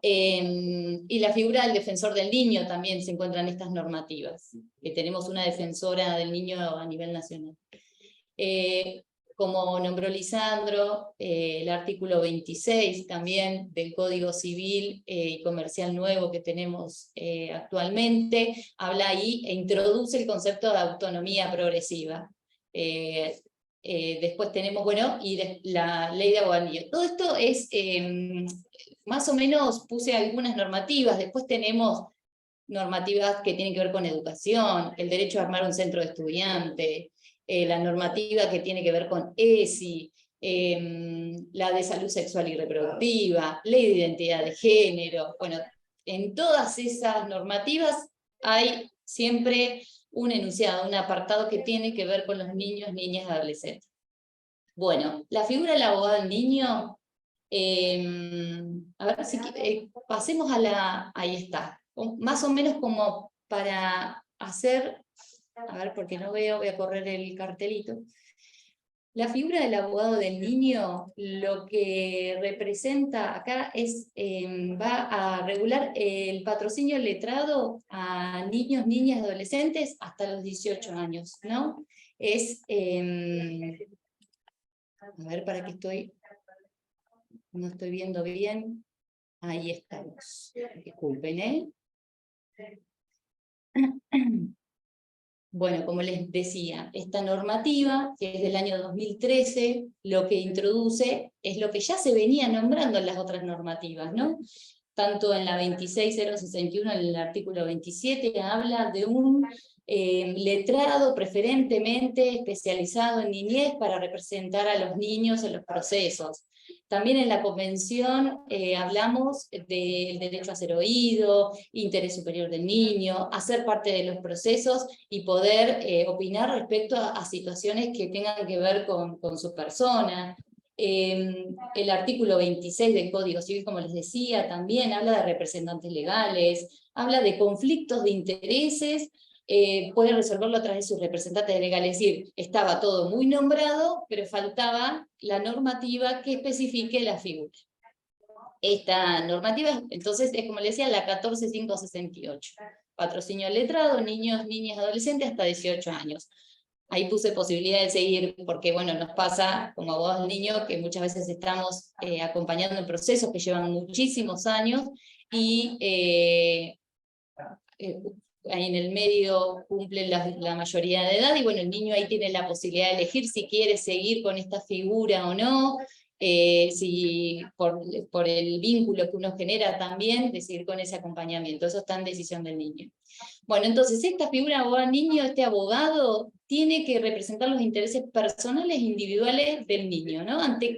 Y la figura del defensor del niño también se encuentra en estas normativas, que tenemos una defensora del niño a nivel nacional. Como nombró Lisandro, el artículo 26 también del Código Civil y Comercial nuevo que tenemos actualmente, habla ahí e introduce el concepto de autonomía progresiva. Después tenemos, bueno, la ley de abogadillo. Todo esto es, más o menos puse algunas normativas, después tenemos normativas que tienen que ver con educación, el derecho a armar un centro de estudiantes, la normativa que tiene que ver con ESI, la de salud sexual y reproductiva, ley de identidad de género. Bueno, en todas esas normativas hay siempre un enunciado, un apartado que tiene que ver con los niños, niñas y adolescentes. Bueno, la figura del abogado del niño, a ver si pasemos a la, ahí está, más o menos como para hacer, a ver porque no veo, voy a correr el cartelito. La figura del abogado del niño lo que representa acá es, va a regular el patrocinio letrado a niños, niñas y adolescentes hasta los 18 años, ¿no? Es, a ver, para que no estoy viendo bien, ahí estamos, disculpen, ¿eh? Bueno, como les decía, esta normativa, que es del año 2013, lo que introduce es lo que ya se venía nombrando en las otras normativas, ¿no? Tanto en la 26061, en el artículo 27, habla de un letrado preferentemente especializado en niñez para representar a los niños en los procesos. También en la convención hablamos del derecho a ser oído, interés superior del niño, hacer parte de los procesos y poder opinar respecto a situaciones que tengan que ver con su persona. El artículo 26 del Código Civil, como les decía, también habla de representantes legales, habla de conflictos de intereses, puede resolverlo a través de sus representantes legales, es decir, estaba todo muy nombrado, pero faltaba la normativa que especifique la figura. Esta normativa, entonces, es como les decía, la 14568. Patrocinio letrado, niños, niñas, adolescentes hasta 18 años. Ahí puse posibilidad de seguir, porque bueno, nos pasa como abogados del niño, que muchas veces estamos acompañando en procesos que llevan muchísimos años, y ahí en el medio cumplen la mayoría de edad, y bueno, el niño ahí tiene la posibilidad de elegir si quiere seguir con esta figura o no, si por el vínculo que uno genera también, de seguir con ese acompañamiento. Eso está en decisión del niño. Bueno, entonces esta figura de abogado niño, este abogado, tiene que representar los intereses personales e individuales del niño, ¿no? Ante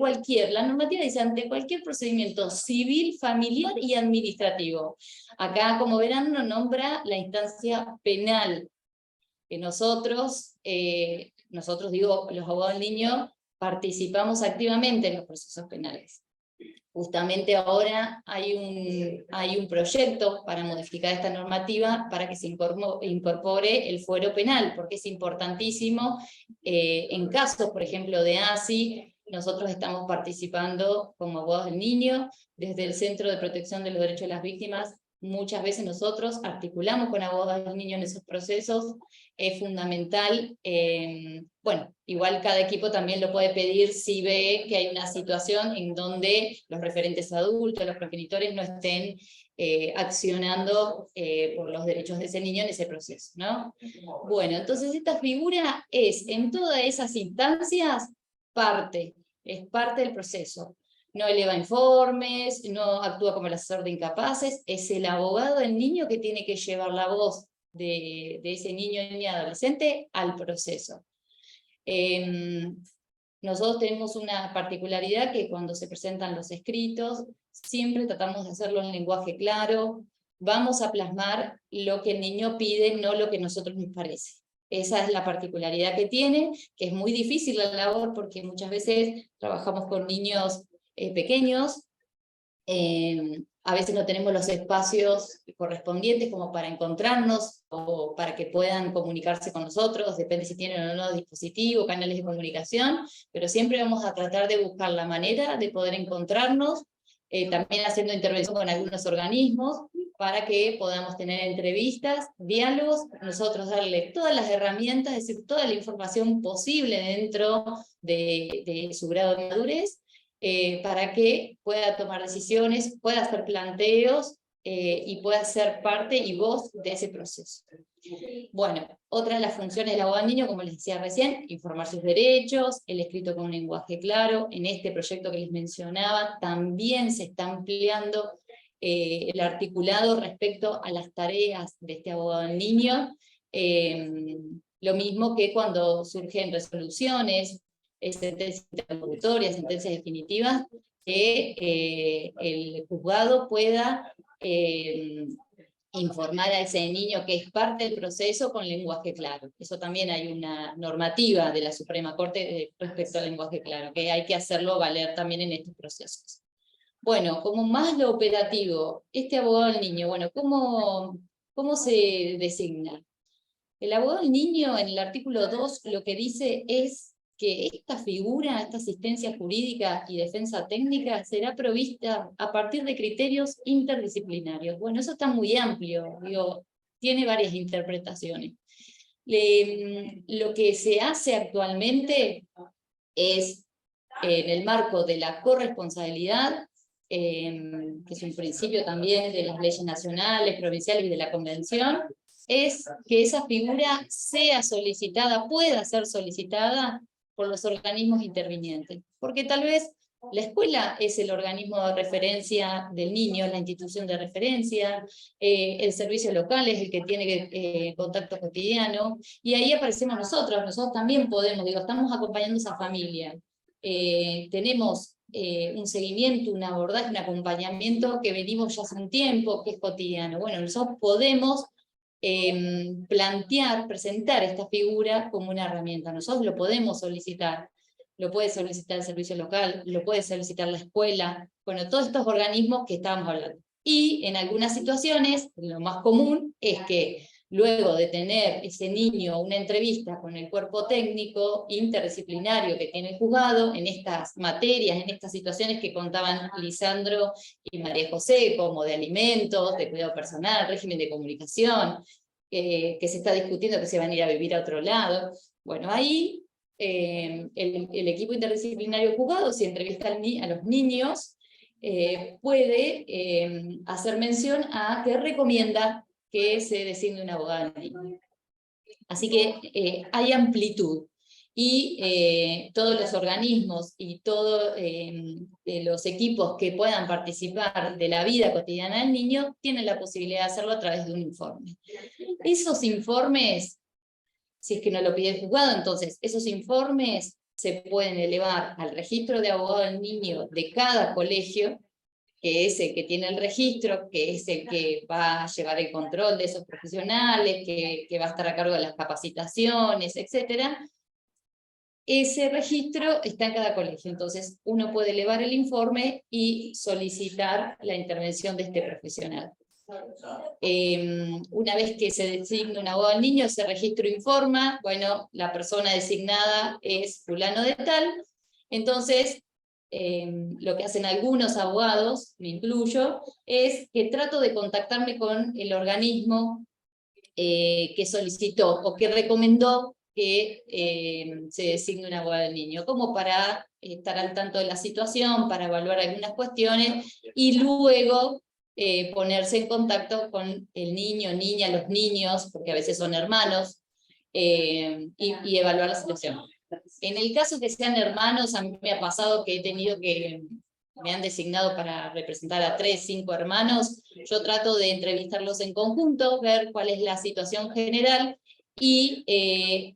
la normativa dice, ante cualquier procedimiento civil, familiar y administrativo. Acá, como verán, nos nombra la instancia penal, que nosotros digo, los abogados del niño, participamos activamente en los procesos penales. Justamente ahora hay un proyecto para modificar esta normativa para que se incorpore el fuero penal, porque es importantísimo. En casos, por ejemplo, de ASI, nosotros estamos participando como abogados del niño, desde el Centro de Protección de los Derechos de las Víctimas. Muchas veces nosotros articulamos con abogados del niño en esos procesos. Es fundamental, bueno, igual cada equipo también lo puede pedir si ve que hay una situación en donde los referentes adultos, los progenitores no estén accionando por los derechos de ese niño en ese proceso, ¿no? Bueno, entonces esta figura es, en todas esas instancias, es parte del proceso. no eleva informes, no actúa como el asesor de incapaces, es el abogado del niño que tiene que llevar la voz de ese niño, niña, adolescente al proceso. Nosotros tenemos una particularidad que cuando se presentan los escritos, siempre tratamos de hacerlo en lenguaje claro, vamos a plasmar lo que el niño pide, no lo que a nosotros nos parece. Esa es la particularidad que tiene, que es muy difícil la labor porque muchas veces trabajamos con niños pequeños, a veces no tenemos los espacios correspondientes como para encontrarnos o para que puedan comunicarse con nosotros, depende si tienen o no dispositivo, canales de comunicación, pero siempre vamos a tratar de buscar la manera de poder encontrarnos, también haciendo intervención con algunos organismos, para que podamos tener entrevistas, diálogos, nosotros darle todas las herramientas, es decir, toda la información posible dentro de su grado de madurez, para que pueda tomar decisiones, pueda hacer planteos y pueda ser parte y voz de ese proceso. Bueno, otra de las funciones del abogado del niño, como les decía recién, informar sus derechos, el escrito con un lenguaje claro. En este proyecto que les mencionaba, también se está ampliando el articulado respecto a las tareas de este abogado del niño. Lo mismo que cuando surgen resoluciones, sentencias interlocutorias, sentencias definitivas, que el juzgado pueda informar a ese niño que es parte del proceso con lenguaje claro. Eso también hay una normativa de la Suprema Corte respecto al lenguaje claro, que hay que hacerlo valer también en estos procesos. Bueno, como más lo operativo, este abogado del niño, bueno, ¿cómo se designa? El abogado del niño en el artículo 2 lo que dice es que esta figura, esta asistencia jurídica y defensa técnica será provista a partir de criterios interdisciplinarios. Bueno, eso está muy amplio, digo, tiene varias interpretaciones. Lo que se hace actualmente es, en el marco de la corresponsabilidad, que es un principio también de las leyes nacionales, provinciales y de la Convención, es que esa figura sea solicitada, pueda ser solicitada por los organismos intervinientes. Porque tal vez la escuela es el organismo de referencia del niño, la institución de referencia, el servicio local es el que tiene contacto cotidiano, y ahí aparecemos nosotros también podemos, digo, estamos acompañando a esa familia. Tenemos un seguimiento, un abordaje, un acompañamiento que venimos ya hace un tiempo, que es cotidiano. Bueno, nosotros podemos plantear, presentar esta figura como una herramienta. Nosotros lo podemos solicitar, lo puede solicitar el servicio local, lo puede solicitar la escuela, bueno, todos estos organismos que estábamos hablando. Y en algunas situaciones, lo más común es que luego de tener ese niño una entrevista con el cuerpo técnico interdisciplinario que tiene el juzgado, en estas materias, en estas situaciones que contaban Lisandro y María José, como de alimentos, de cuidado personal, régimen de comunicación, que se está discutiendo que se van a ir a vivir a otro lado. Bueno, ahí el equipo interdisciplinario juzgado, si entrevista a los niños, puede hacer mención a que recomienda que se designe un abogado del niño. Así que hay amplitud. Y todos los organismos y todos los equipos que puedan participar de la vida cotidiana del niño tienen la posibilidad de hacerlo a través de un informe. Esos informes, si es que no lo pide el juzgado, entonces esos informes se pueden elevar al registro de abogado del niño de cada colegio, que es el que tiene el registro, que es el que va a llevar el control de esos profesionales, que va a estar a cargo de las capacitaciones, etc. Ese registro está en cada colegio, entonces uno puede elevar el informe y solicitar la intervención de este profesional. Una vez que se designa un abogado al niño, ese registro informa, bueno, la persona designada es fulano de tal, entonces lo que hacen algunos abogados, me incluyo, es que trato de contactarme con el organismo que solicitó o que recomendó que se designe un abogado del niño, como para estar al tanto de la situación, para evaluar algunas cuestiones, y luego ponerse en contacto con el niño, niña, los niños, porque a veces son hermanos, y evaluar la situación. En el caso que sean hermanos, a mí me ha pasado que he tenido que me han designado para representar a 3, 5 hermanos, yo trato de entrevistarlos en conjunto, ver cuál es la situación general, y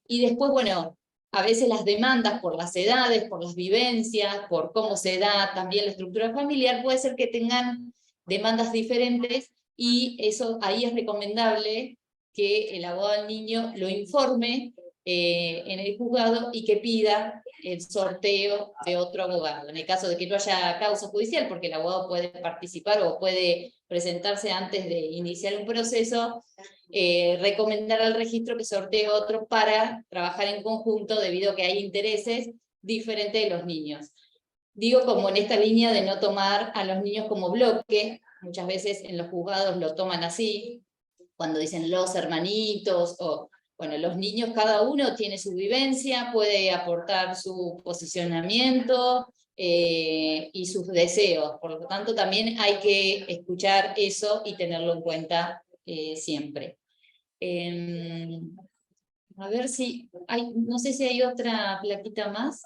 después, bueno, a veces las demandas por las edades, por las vivencias, por cómo se da también la estructura familiar, puede ser que tengan demandas diferentes, y eso ahí es recomendable que el abogado del niño lo informe en el juzgado y que pida el sorteo de otro abogado. En el caso de que no haya causa judicial, porque el abogado puede participar o puede presentarse antes de iniciar un proceso, recomendar al registro que sortee otro para trabajar en conjunto, debido a que hay intereses diferentes de los niños. Digo, como en esta línea de no tomar a los niños como bloque, muchas veces en los juzgados lo toman así, cuando dicen los hermanitos, o bueno, los niños, cada uno tiene su vivencia, puede aportar su posicionamiento y sus deseos, por lo tanto también hay que escuchar eso y tenerlo en cuenta siempre. A ver si hay, no sé si hay otra plaquita más.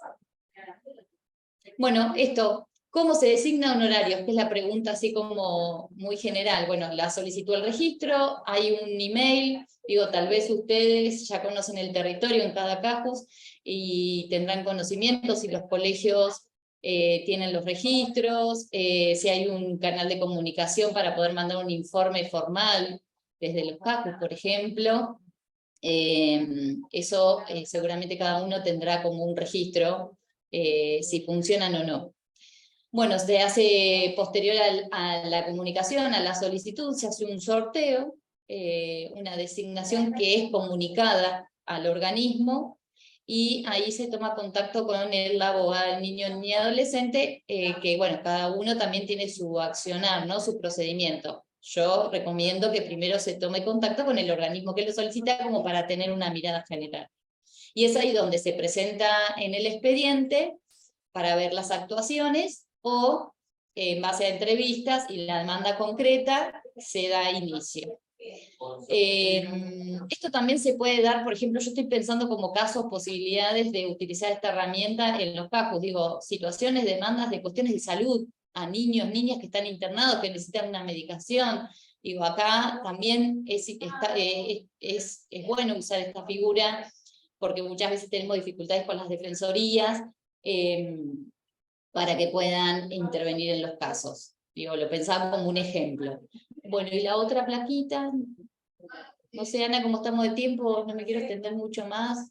Bueno, esto, ¿cómo se designa honorarios? Que es la pregunta así como muy general. Bueno, la solicitó el registro, hay un email, digo, tal vez ustedes ya conocen el territorio en cada campus y tendrán conocimiento si los colegios tienen los registros, si hay un canal de comunicación para poder mandar un informe formal desde los campus, por ejemplo. Eso seguramente cada uno tendrá como un registro, si funcionan o no. Bueno, se hace posterior a la comunicación, a la solicitud, se hace un sorteo, una designación que es comunicada al organismo, y ahí se toma contacto con el abogado del niño ni adolescente, que bueno, cada uno también tiene su accionar, ¿no? Su procedimiento. Yo recomiendo que primero se tome contacto con el organismo que lo solicita, como para tener una mirada general. Y es ahí donde se presenta en el expediente para ver las actuaciones, o en base a entrevistas y la demanda concreta se da inicio. Esto también se puede dar, por ejemplo, yo estoy pensando como casos, posibilidades de utilizar esta herramienta en los casos, digo, situaciones, demandas de cuestiones de salud a niños, niñas que están internados, que necesitan una medicación. Digo, acá también es bueno usar esta figura, porque muchas veces tenemos dificultades con las defensorías, para que puedan intervenir en los casos. Digo, lo pensaba como un ejemplo. Bueno, y la otra plaquita, no sé, Ana, como estamos de tiempo, no me quiero extender mucho más.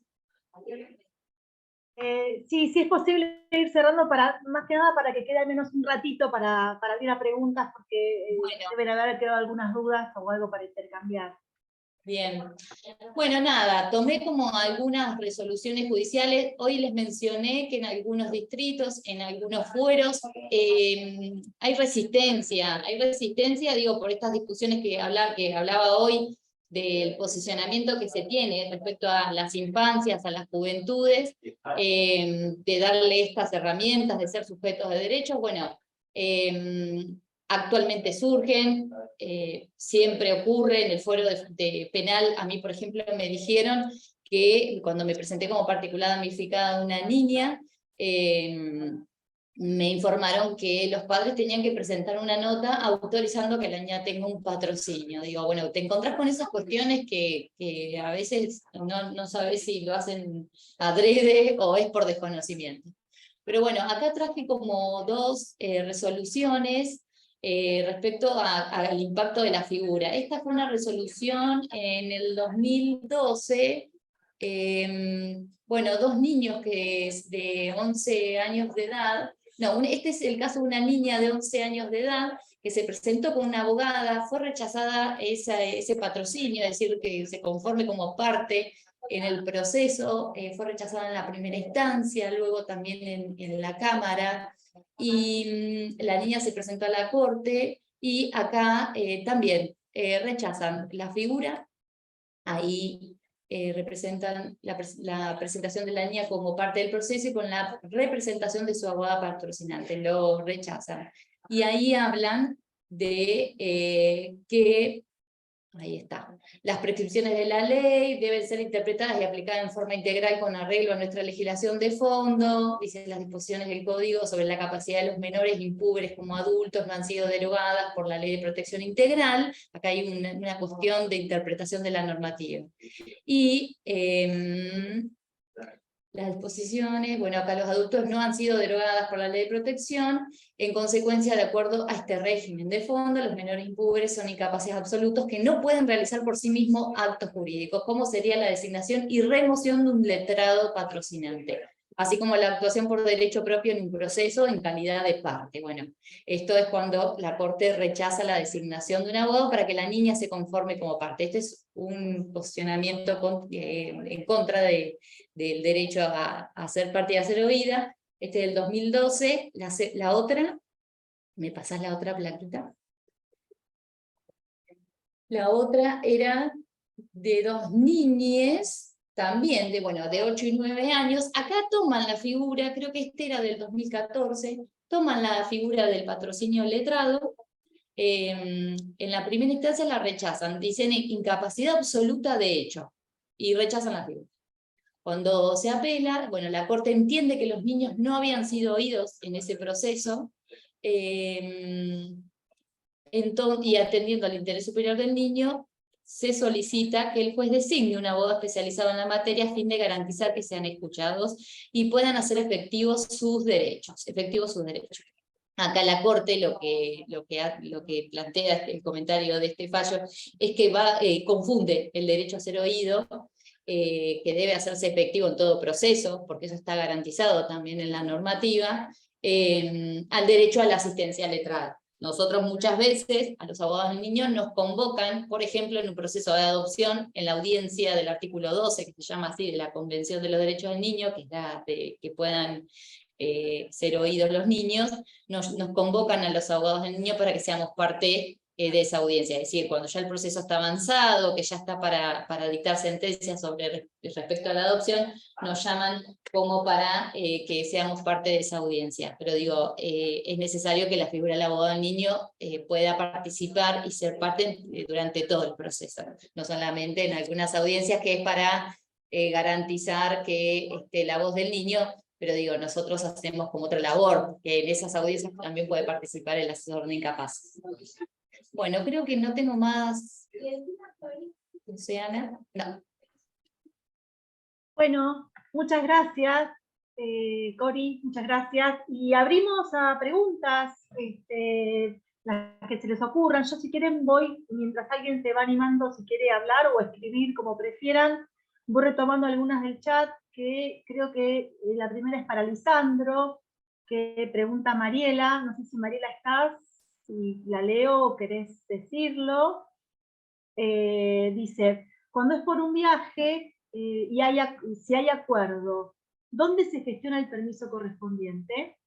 Sí, es posible ir cerrando, más que nada para que quede al menos un ratito para ir a preguntas, porque bueno, deben haber quedado algunas dudas o algo para intercambiar. Bien. Bueno, nada, tomé como algunas resoluciones judiciales. Hoy les mencioné que en algunos distritos, en algunos fueros, hay resistencia, digo, por estas discusiones que hablaba hoy, del posicionamiento que se tiene respecto a las infancias, a las juventudes, de darle estas herramientas, de ser sujetos de derechos. Bueno, actualmente surgen, siempre ocurre en el fuero de penal. A mí, por ejemplo, me dijeron que cuando me presenté como particular damnificada de una niña, me informaron que los padres tenían que presentar una nota autorizando que la niña tenga un patrocinio. Digo, bueno, te encontrás con esas cuestiones que a veces no sabes si lo hacen adrede o es por desconocimiento. Pero bueno, acá traje como dos resoluciones respecto al impacto de la figura. Esta fue una resolución en el 2012, bueno, dos niños que es de 11 años de edad, no, este es el caso de una niña de 11 años de edad que se presentó con una abogada, fue rechazada ese patrocinio, es decir, que se conforme como parte en el proceso, fue rechazada en la primera instancia, luego también en la Cámara, y la niña se presentó a la corte, y acá también rechazan la figura. Ahí representan la presentación de la niña como parte del proceso, y con la representación de su abogada patrocinante, lo rechazan. Y ahí hablan de que Ahí está. Las prescripciones de la ley deben ser interpretadas y aplicadas en forma integral con arreglo a nuestra legislación de fondo. Dice las disposiciones del Código sobre la capacidad de los menores impúberes como adultos no han sido derogadas por la Ley de Protección Integral. Acá hay una cuestión de interpretación de la normativa. Y las disposiciones, bueno, acá los adultos no han sido derogadas por la Ley de Protección. En consecuencia, de acuerdo a este régimen de fondo, los menores impúberes son incapaces absolutos que no pueden realizar por sí mismos actos jurídicos, como sería la designación y remoción de un letrado patrocinante, así como la actuación por derecho propio en un proceso en calidad de parte. Bueno, esto es cuando la Corte rechaza la designación de un abogado para que la niña se conforme como parte. Este es un posicionamiento en contra del derecho a ser parte y a ser oída. Este es del 2012, la otra, ¿me pasás la otra plaquita? La otra era de dos niñes, también de 8 y 9 años. Acá toman la figura, creo que este era del 2014, toman la figura del patrocinio letrado. En la primera instancia la rechazan, dicen incapacidad absoluta de hecho, y rechazan la figura. Cuando se apela, bueno, la Corte entiende que los niños no habían sido oídos en ese proceso, y atendiendo al interés superior del niño, se solicita que el juez designe un abogado especializado en la materia a fin de garantizar que sean escuchados y puedan hacer efectivos sus derechos. Acá la Corte lo que plantea el comentario de este fallo es que confunde el derecho a ser oído, que debe hacerse efectivo en todo proceso, porque eso está garantizado también en la normativa, al derecho a la asistencia letrada. Nosotros muchas veces, a los abogados del niño, nos convocan, por ejemplo, en un proceso de adopción, en la audiencia del artículo 12, que se llama así, de la Convención de los Derechos del Niño, que es la de que puedan ser oídos los niños, nos convocan a los abogados del niño para que seamos parte de esa audiencia, es decir, cuando ya el proceso está avanzado, que ya está para dictar sentencias respecto a la adopción, nos llaman como para que seamos parte de esa audiencia. Pero digo, es necesario que la figura del abogado del niño pueda participar y ser parte durante todo el proceso, no solamente en algunas audiencias que es para garantizar que la voz del niño, pero digo, nosotros hacemos como otra labor, que en esas audiencias también puede participar el asesor de incapaces. Bueno, creo que no tengo más. Luciana, no. Bueno, muchas gracias, Cori, muchas gracias. Y abrimos a preguntas, las que se les ocurran. Yo, si quieren, voy, mientras alguien se va animando, si quiere hablar o escribir, como prefieran, voy retomando algunas del chat, que creo que la primera es para Lisandro, que pregunta Mariela. No sé si Mariela estás. Si la leo o querés decirlo. Dice, cuando es por un viaje y si hay acuerdo, ¿dónde se gestiona el permiso correspondiente?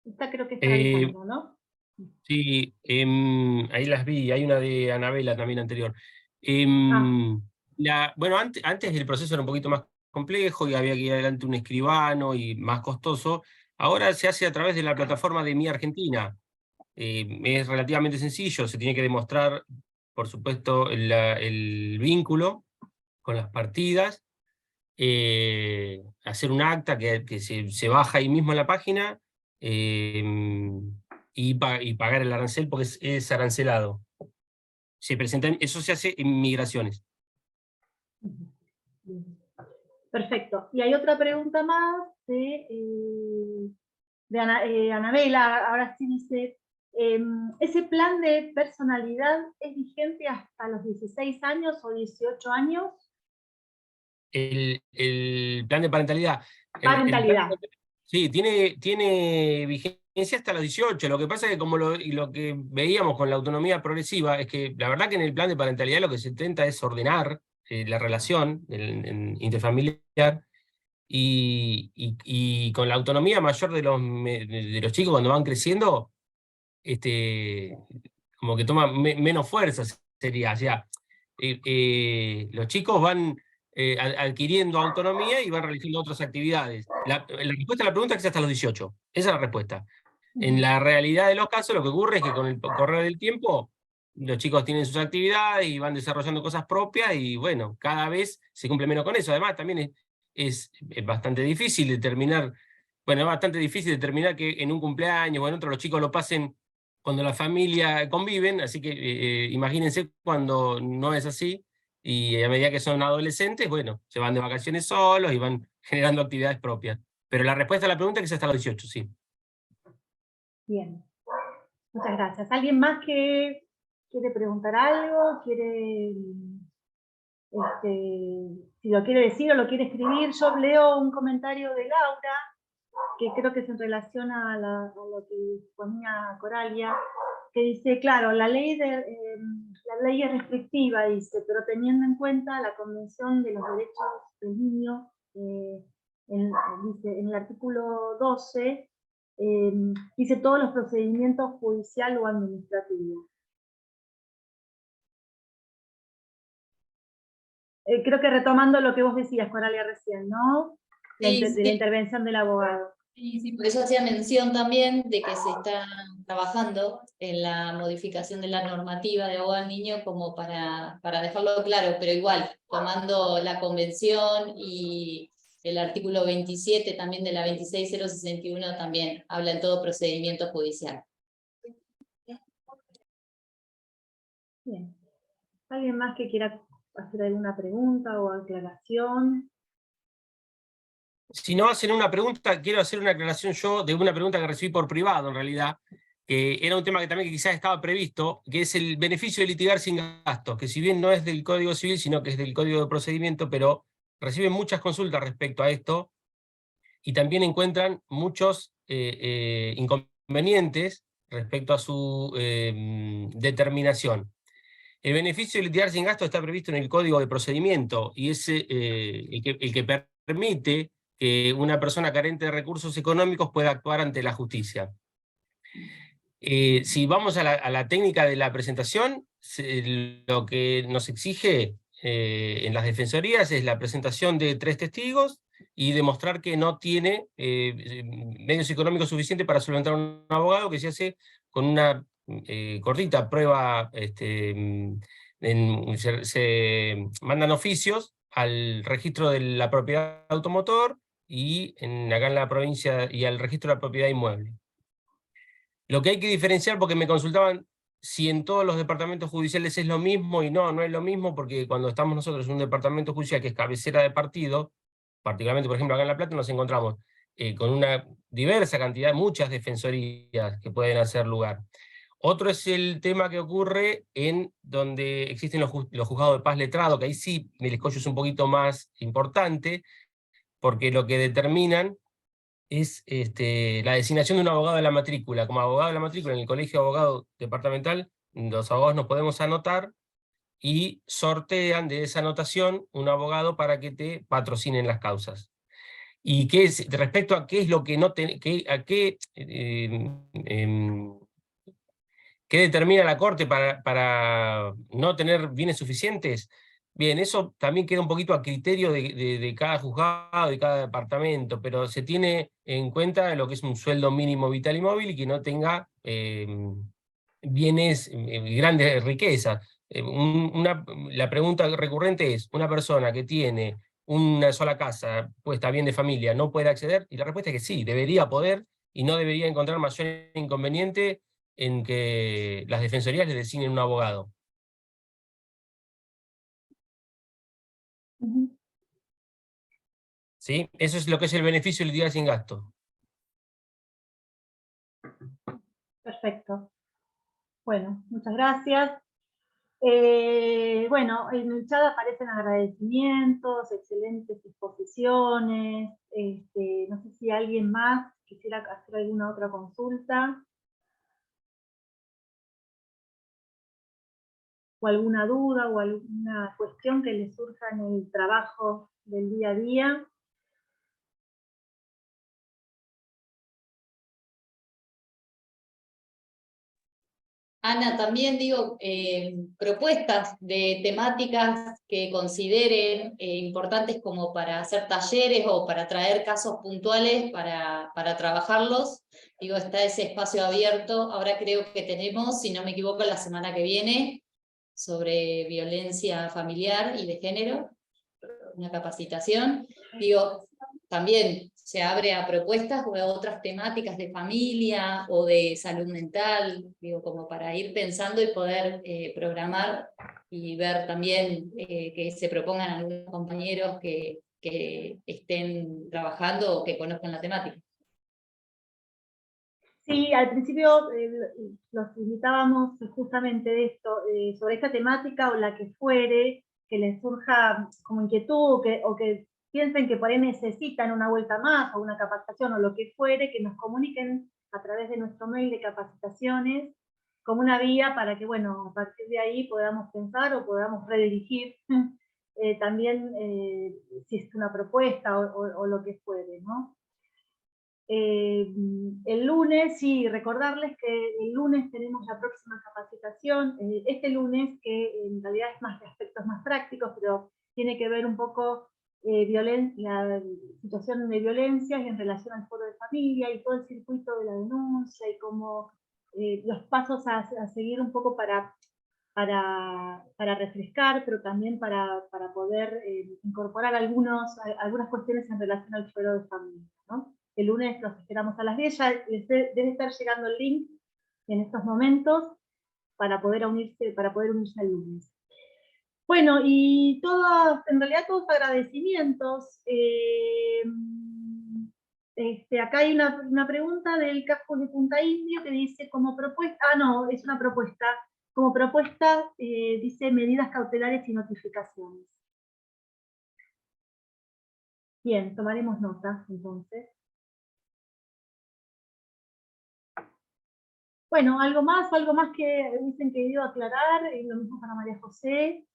Esta creo que es para Lisandro, ¿no? Sí, ahí las vi, hay una de Anabela también anterior. Bueno, antes el proceso era un poquito más complejo y había que ir adelante un escribano y más costoso. Ahora se hace a través de la plataforma de Mi Argentina. Es relativamente sencillo, se tiene que demostrar, por supuesto, el vínculo con las partidas, hacer un acta que se baja ahí mismo en la página, y pagar el arancel porque es arancelado. Eso se hace en migraciones. Perfecto. Y hay otra pregunta más de Anabela. Ahora sí dice, ¿ese plan de personalidad es vigente hasta los 16 años o 18 años? El plan de parentalidad. Parentalidad. Sí, tiene vigencia hasta los 18. Lo que pasa es que como lo que veíamos con la autonomía progresiva, es que la verdad que en el plan de parentalidad lo que se intenta es ordenar la relación interfamiliar, y con la autonomía mayor de los chicos cuando van creciendo, como que toma menos fuerza, sería. O sea, los chicos van adquiriendo autonomía y van realizando otras actividades. La respuesta a la pregunta es que es hasta los 18. Esa es la respuesta. En la realidad de los casos, lo que ocurre es que con el correr del tiempo, los chicos tienen sus actividades y van desarrollando cosas propias y bueno, cada vez se cumple menos con eso. Además también es bastante difícil determinar, bueno, es bastante difícil determinar que en un cumpleaños o en otro los chicos lo pasen cuando la familia conviven, así que imagínense cuando no es así, y a medida que son adolescentes, bueno, se van de vacaciones solos y van generando actividades propias. Pero la respuesta a la pregunta es que es hasta los 18, sí. Bien, muchas gracias. ¿Alguien más que quiere preguntar algo? Si lo quiere decir o lo quiere escribir? Yo leo un comentario de Laura, que creo que es en relación a lo que ponía Coralia, que dice, claro, la ley es restrictiva, dice, pero teniendo en cuenta la Convención de los Derechos del Niño, dice, en el artículo 12, dice todos los procedimientos judicial o administrativos. Creo que retomando lo que vos decías, Coralia, recién, ¿no? Sí, De la intervención del abogado. Sí, por eso hacía mención también de que se está trabajando en la modificación de la normativa de abogado al niño como para dejarlo claro, pero igual, tomando la convención y el artículo 27 también de la 26061 también habla en todo procedimiento judicial. Bien. ¿Alguien más que quiera hacer alguna pregunta o aclaración? Si no hacen una pregunta, quiero hacer una aclaración yo de una pregunta que recibí por privado, en realidad, que era un tema que también quizás estaba previsto, que es el beneficio de litigar sin gastos, que si bien no es del Código Civil, sino que es del Código de Procedimiento, pero reciben muchas consultas respecto a esto, y también encuentran muchos inconvenientes respecto a su determinación. El beneficio de litigar sin gastos está previsto en el Código de Procedimiento, y es el que permite que una persona carente de recursos económicos pueda actuar ante la justicia. Si vamos a la técnica de la presentación, lo que nos exige en las defensorías es la presentación de 3 testigos y demostrar que no tiene medios económicos suficientes para solventar a un abogado, que se hace con una cortita prueba. Se mandan oficios al registro de la propiedad automotor y acá en la provincia, y al registro de la propiedad inmueble. Lo que hay que diferenciar, porque me consultaban si en todos los departamentos judiciales es lo mismo, y no es lo mismo, porque cuando estamos nosotros en un departamento judicial que es cabecera de partido, particularmente por ejemplo acá en La Plata, nos encontramos con una diversa cantidad, muchas defensorías que pueden hacer lugar. Otro es el tema que ocurre en donde existen los juzgados de paz letrado, que ahí sí el escollo es un poquito más importante, porque lo que determinan es la designación de un abogado de la matrícula. Como abogado de la matrícula en el Colegio de Abogados Departamental, los abogados nos podemos anotar y sortean de esa anotación un abogado para que te patrocinen las causas. Y respecto a qué es lo que no ¿qué determina la Corte para no tener bienes suficientes? Bien, eso también queda un poquito a criterio de cada juzgado y cada departamento, pero se tiene en cuenta lo que es un sueldo mínimo vital y móvil y que no tenga bienes, grandes riquezas. La pregunta recurrente es, ¿una persona que tiene una sola casa puesta bien de familia no puede acceder? Y la respuesta es que sí, debería poder y no debería encontrar mayor inconveniente en que las defensorías les designen un abogado. ¿Sí? Eso es lo que es el beneficio de litigar sin gasto. Perfecto. Bueno, muchas gracias. Bueno, en el chat aparecen agradecimientos, excelentes exposiciones. No sé si alguien más quisiera hacer alguna otra consulta. O alguna duda o alguna cuestión que les surja en el trabajo del día a día. Ana, también digo, propuestas de temáticas que consideren importantes como para hacer talleres o para traer casos puntuales para trabajarlos. Digo, está ese espacio abierto. Ahora creo que tenemos, si no me equivoco, la semana que viene, sobre violencia familiar y de género, una capacitación. Digo, también se abre a propuestas o a otras temáticas de familia o de salud mental, digo, como para ir pensando y poder programar y ver también que se propongan algunos compañeros que estén trabajando o que conozcan la temática. Sí, al principio los invitábamos justamente de esto, sobre esta temática o la que fuere, que les surja como inquietud, o que piensen que por ahí necesitan una vuelta más, o una capacitación, o lo que fuere, que nos comuniquen a través de nuestro mail de capacitaciones, como una vía para que, bueno, a partir de ahí podamos pensar o podamos redirigir también si es una propuesta o lo que fuere, ¿no? El lunes, sí, recordarles que el lunes tenemos la próxima capacitación, este lunes, que en realidad es más de aspectos más prácticos, pero tiene que ver un poco la situación de violencia y en relación al foro de familia y todo el circuito de la denuncia y como los pasos a seguir un poco para refrescar, pero también para poder incorporar algunas cuestiones en relación al foro de familia, ¿no? El lunes los esperamos a las 10, ya debe estar llegando el link en estos momentos para poder unirse al lunes. Bueno, y en realidad todos agradecimientos. Acá hay una pregunta del Casco de Punta Indio que dice como propuesta, no, es una propuesta, como propuesta dice medidas cautelares y notificaciones. Bien, tomaremos nota entonces. Bueno, algo más que hubiesen querido aclarar, lo mismo para María José.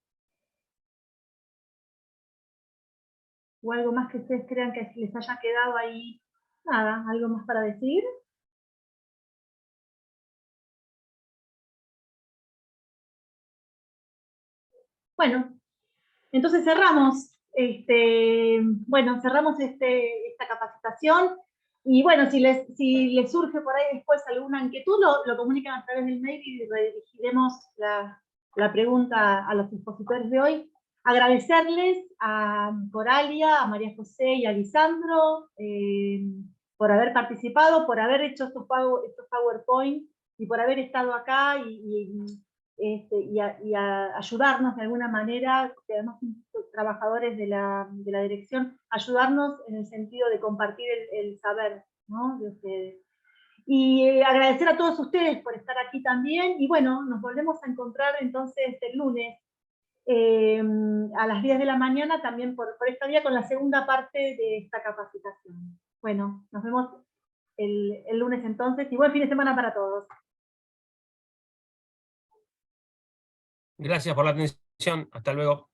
O algo más que ustedes crean que les haya quedado ahí. Nada, algo más para decir. Bueno, entonces cerramos. Cerramos esta capacitación. Y bueno, si les surge por ahí después alguna inquietud, lo comunican a través del mail y redirigiremos la pregunta a los expositores de hoy. Agradecerles a Coralia, a María José y a Lisandro por haber participado, por haber hecho estos PowerPoint y por haber estado acá y a ayudarnos de alguna manera, que además son trabajadores de la dirección, ayudarnos en el sentido de compartir el saber, ¿no?, de ustedes. Y agradecer a todos ustedes por estar aquí también, y bueno, nos volvemos a encontrar entonces el lunes a las 10 de la mañana también por esta vía con la segunda parte de esta capacitación. Bueno, nos vemos el lunes entonces, y buen fin de semana para todos. Gracias por la atención. Hasta luego.